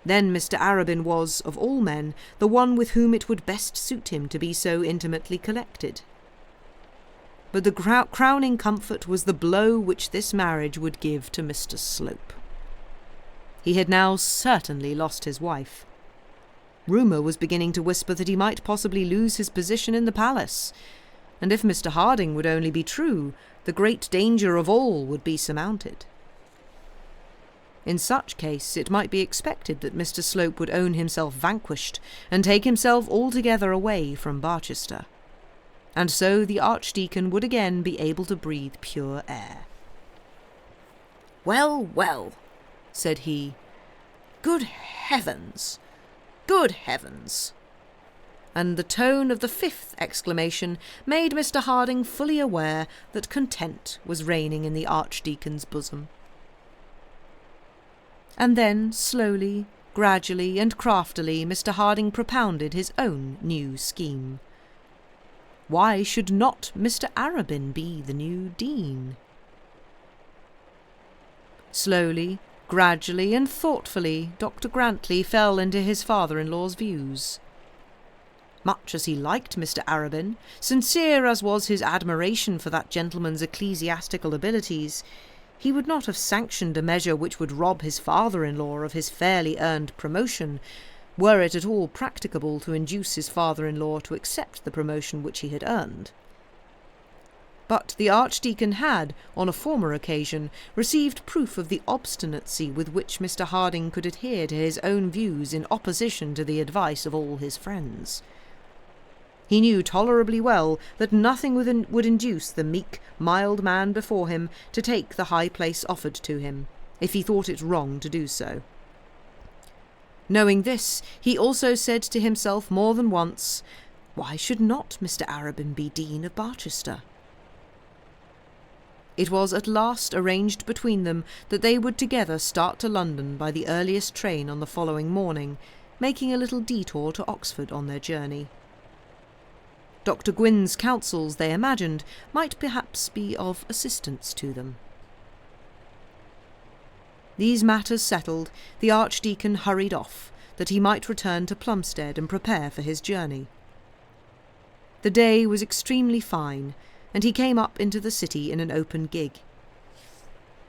Then Mr. Arabin was, of all men, the one with whom it would best suit him to be so intimately connected. But the crowning comfort was the blow which this marriage would give to Mr. Slope. He had now certainly lost his wife. Rumour was beginning to whisper that he might possibly lose his position in the palace, and if Mr. Harding would only be true, the great danger of all would be surmounted. In such case it might be expected that Mr. Slope would own himself vanquished and take himself altogether away from Barchester, and so the Archdeacon would again be able to breathe pure air. "Well, well," said he. "Good heavens! Good heavens!" And the tone of the fifth exclamation made Mr. Harding fully aware that content was reigning in the Archdeacon's bosom. And then, slowly, gradually, and craftily, Mr. Harding propounded his own new scheme. Why should not Mr. Arabin be the new dean? Slowly, gradually, and thoughtfully, Dr. Grantley fell into his father-in-law's views. Much as he liked Mr. Arabin, sincere as was his admiration for that gentleman's ecclesiastical abilities, he would not have sanctioned a measure which would rob his father-in-law of his fairly earned promotion, were it at all practicable to induce his father-in-law to accept the promotion which he had earned. But the Archdeacon had, on a former occasion, received proof of the obstinacy with which Mr. Harding could adhere to his own views in opposition to the advice of all his friends. He knew tolerably well that nothing would induce the meek, mild man before him to take the high place offered to him, if he thought it wrong to do so. Knowing this, he also said to himself more than once, why should not Mr. Arabin be Dean of Barchester? It was at last arranged between them that they would together start to London by the earliest train on the following morning, making a little detour to Oxford on their journey. Dr. Gwynne's counsels, they imagined, might perhaps be of assistance to them. These matters settled, the Archdeacon hurried off, that he might return to Plumstead and prepare for his journey. The day was extremely fine, and he came up into the city in an open gig.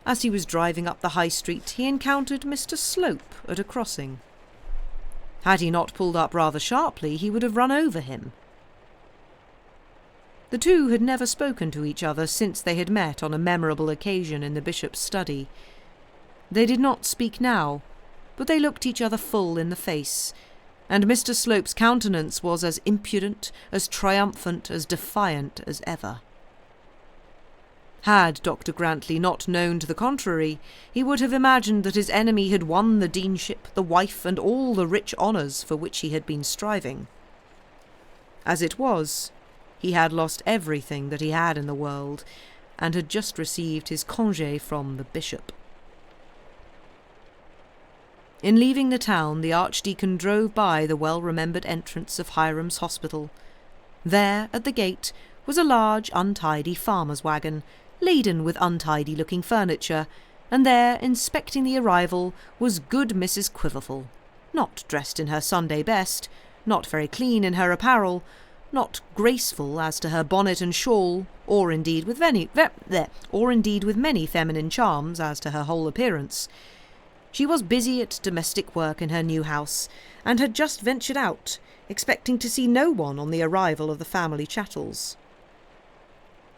As he was driving up the High Street, he encountered Mr. Slope at a crossing. Had he not pulled up rather sharply, he would have run over him. The two had never spoken to each other since they had met on a memorable occasion in the bishop's study. They did not speak now, but they looked each other full in the face, and Mr. Slope's countenance was as impudent, as triumphant, as defiant as ever. Had Dr. Grantley not known to the contrary, he would have imagined that his enemy had won the deanship, the wife, and all the rich honours for which he had been striving. As it was, he had lost everything that he had in the world, and had just received his congé from the bishop. In leaving the town, the Archdeacon drove by the well-remembered entrance of Hiram's Hospital. There, at the gate, was a large, untidy farmer's waggon, laden with untidy-looking furniture, and there, inspecting the arrival, was good Mrs. Quiverful, not dressed in her Sunday best, not very clean in her apparel, not graceful as to her bonnet and shawl, or indeed with many feminine charms as to her whole appearance. She was busy at domestic work in her new house, and had just ventured out, expecting to see no one on the arrival of the family chattels.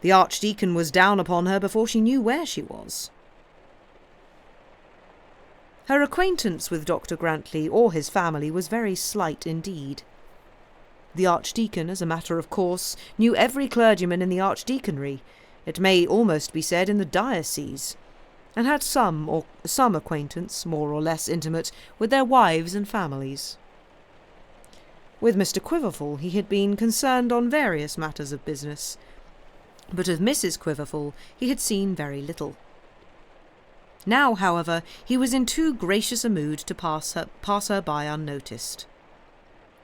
The Archdeacon was down upon her before she knew where she was. Her acquaintance with Dr. Grantley or his family was very slight indeed. The Archdeacon, as a matter of course, knew every clergyman in the Archdeaconry, it may almost be said in the diocese, and had some acquaintance, more or less intimate, with their wives and families. With Mr. Quiverful he had been concerned on various matters of business, but of Mrs. Quiverful he had seen very little. Now, however, he was in too gracious a mood to pass her by unnoticed.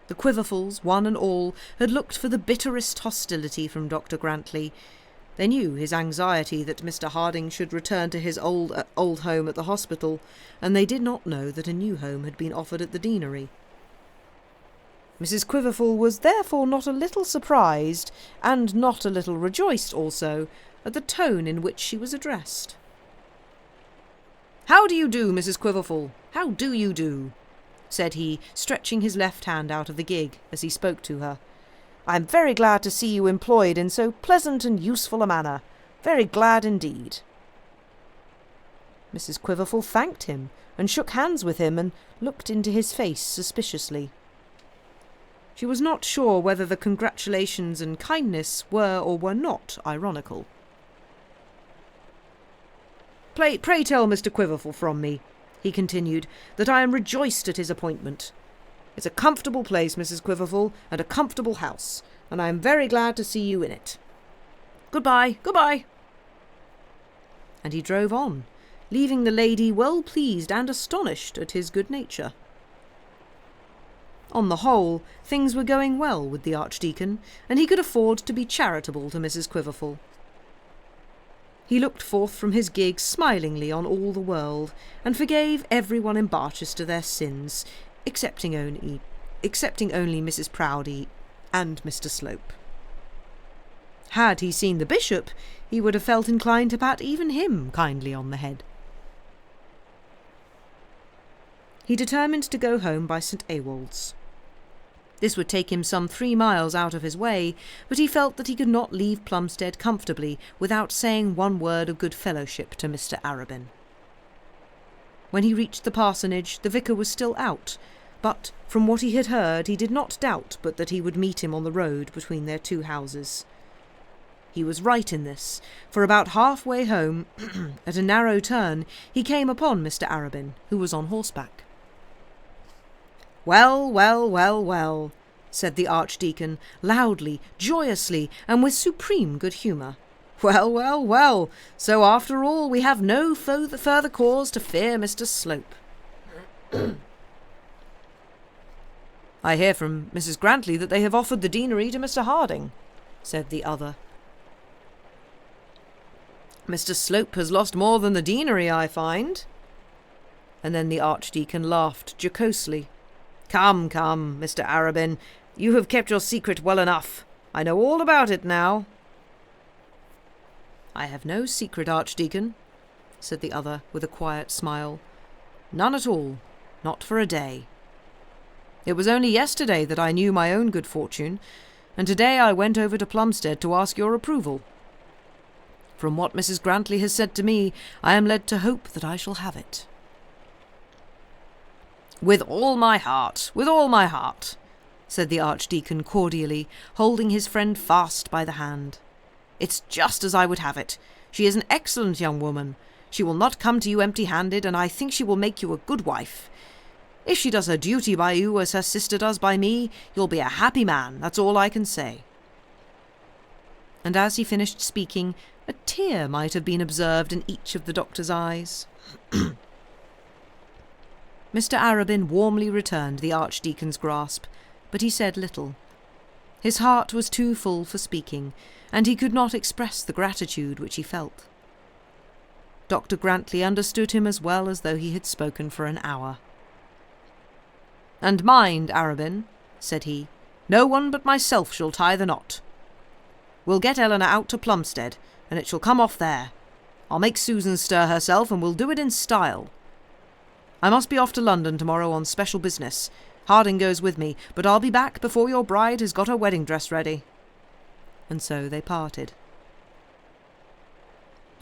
The Quiverfuls, one and all, had looked for the bitterest hostility from Dr. Grantley. They knew his anxiety that Mr. Harding should return to his old home at the hospital, and they did not know that a new home had been offered at the deanery. Mrs. Quiverful was therefore not a little surprised, and not a little rejoiced also, at the tone in which she was addressed. "How do you do, Mrs. Quiverful? How do you do?" said he, stretching his left hand out of the gig as he spoke to her. "I am very glad to see you employed in so pleasant and useful a manner. Very glad indeed." Mrs. Quiverful thanked him, and shook hands with him, and looked into his face suspiciously. She was not sure whether the congratulations and kindness were or were not ironical. Pray tell Mr. Quiverful from me," he continued, "that I am rejoiced at his appointment. It's a comfortable place, Mrs. Quiverful, and a comfortable house, and I am very glad to see you in it. Goodbye, goodbye." And he drove on, leaving the lady well pleased and astonished at his good nature. On the whole, things were going well with the Archdeacon, and he could afford to be charitable to Mrs. Quiverful. He looked forth from his gig smilingly on all the world, and forgave everyone in Barchester their sins, excepting only Mrs. Proudie and Mr. Slope. Had he seen the bishop, he would have felt inclined to pat even him kindly on the head. He determined to go home by St. Ewolds. This would take him some 3 miles out of his way, but he felt that he could not leave Plumstead comfortably without saying one word of good fellowship to Mr. Arabin. When he reached the parsonage, the vicar was still out, but from what he had heard he did not doubt but that he would meet him on the road between their 2 houses. He was right in this, for about half-way home, at a narrow turn, he came upon Mr. Arabin, who was on horseback. "Well, well, well, well," said the Archdeacon, loudly, joyously, and with supreme good humour. "Well, well, well, so after all we have no further cause to fear Mr. Slope." "I hear from Mrs. Grantley that they have offered the deanery to Mr. Harding," said the other. "Mr. Slope has lost more than the deanery, I find." And then the Archdeacon laughed jocosely. Come, Mr. Arabin, you have kept your secret well enough. I know all about it now." "I have no secret, Archdeacon," said the other with a quiet smile. "None at all, not for a day. It was only yesterday that I knew my own good fortune, and today I went over to Plumstead to ask your approval. From what Mrs. Grantley has said to me, I am led to hope that I shall have it." With all my heart, said the Archdeacon cordially, holding his friend fast by the hand. It's just as I would have it. She is an excellent young woman. She will not come to you empty-handed, and I think she will make you a good wife. If she does her duty by you as her sister does by me, you'll be a happy man, that's all I can say. And as he finished speaking, a tear might have been observed in each of the doctor's eyes. Mr. Arabin warmly returned the Archdeacon's grasp, but he said little. His heart was too full for speaking, and he could not express the gratitude which he felt. Dr. Grantley understood him as well as though he had spoken for an hour. "And mind, Arabin," said he, "no one but myself shall tie the knot. We'll get Eleanor out to Plumstead, and it shall come off there. I'll make Susan stir herself, and we'll do it in style. I must be off to London tomorrow on special business. Harding goes with me, but I'll be back before your bride has got her wedding dress ready." And so they parted.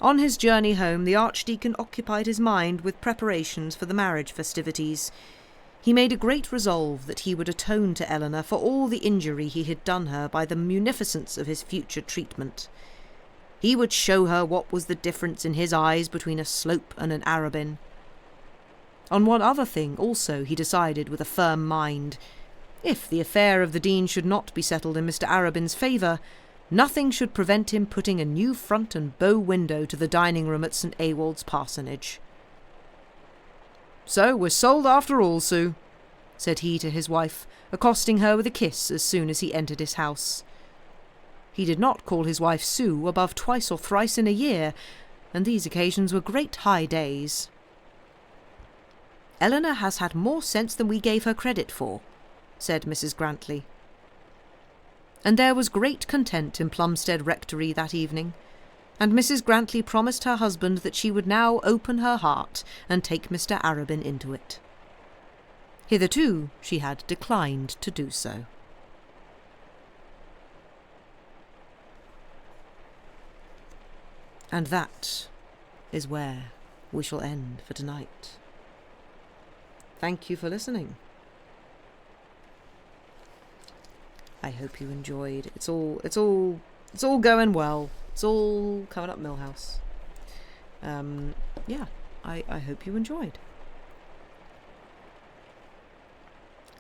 On his journey home, the Archdeacon occupied his mind with preparations for the marriage festivities. He made a great resolve that he would atone to Eleanor for all the injury he had done her by the munificence of his future treatment. He would show her what was the difference in his eyes between a Slope and an Arabin. On one other thing also he decided with a firm mind. If the affair of the Dean should not be settled in Mr. Arabin's favour, nothing should prevent him putting a new front and bow window to the dining-room at St. Ewald's parsonage. "So we're sold after all, Sue," said he to his wife, accosting her with a kiss as soon as he entered his house. He did not call his wife Sue above twice or thrice in a year, and these occasions were great high days. "Eleanor has had more sense than we gave her credit for," said Mrs. Grantley. And there was great content in Plumstead Rectory that evening, and Mrs. Grantley promised her husband that she would now open her heart and take Mr. Arabin into it. Hitherto she had declined to do so. And that is where we shall end for tonight. Thank you for listening. I hope you enjoyed. It's all going well. It's all coming up Millhouse. Yeah, I hope you enjoyed.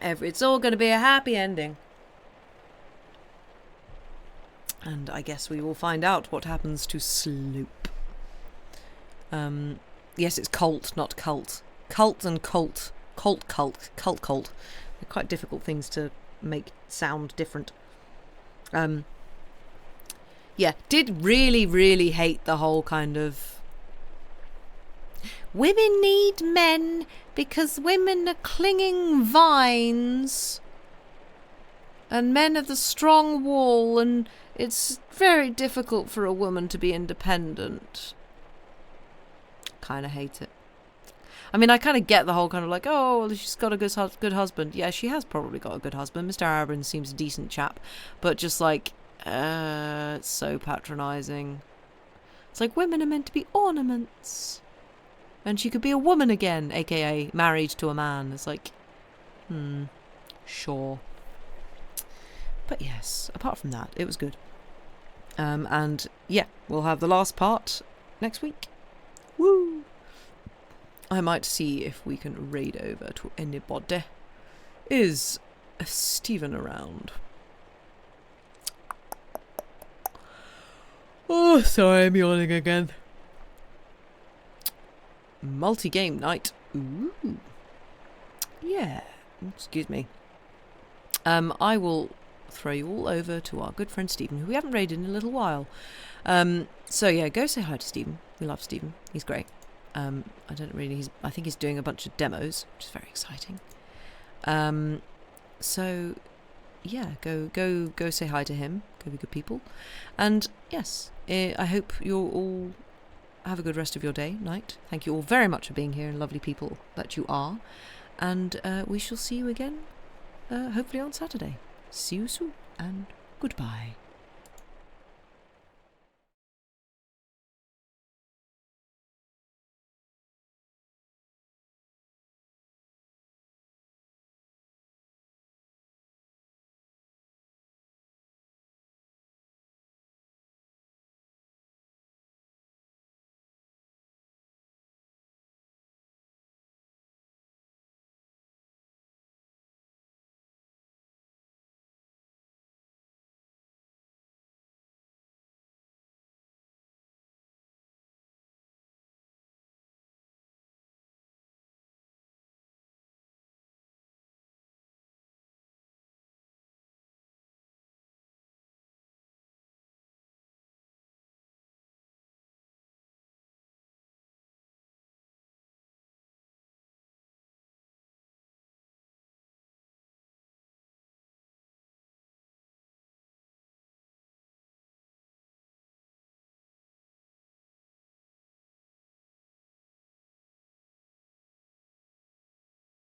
It's all going to be a happy ending. And I guess we will find out what happens to Slope. Yes, it's Colt, not Cult. Cult and Colt. Cult. They're quite difficult things to make sound different. Yeah, did really hate the whole kind of women need men because women are clinging vines and men are the strong wall and it's very difficult for a woman to be independent. Kind of hate it. I mean, I kind of get the whole kind of like, oh, well, she's got a good husband. Yeah, she has probably got a good husband. Mr. Arabin seems a decent chap. But just like, it's so patronising. It's like women are meant to be ornaments. And she could be a woman again, a.k.a. married to a man. It's like, sure. But yes, apart from that, it was good. And yeah, we'll have the last part next week. Woo! I might see if we can raid over to anybody. Is Stephen around? Oh, sorry, I'm yawning again. Multi-game night. Ooh. Yeah. Excuse me. I will throw you all over to our good friend Stephen, who we haven't raided in a little while. So yeah, go say hi to Stephen. We love Stephen. He's great. I think he's doing a bunch of demos, which is very exciting. So yeah, go say hi to him. Go be good people. And yes, I hope you'll all have a good rest of your day, night. Thank you all very much for being here and lovely people that you are. And we shall see you again, hopefully on Saturday. See you soon and goodbye.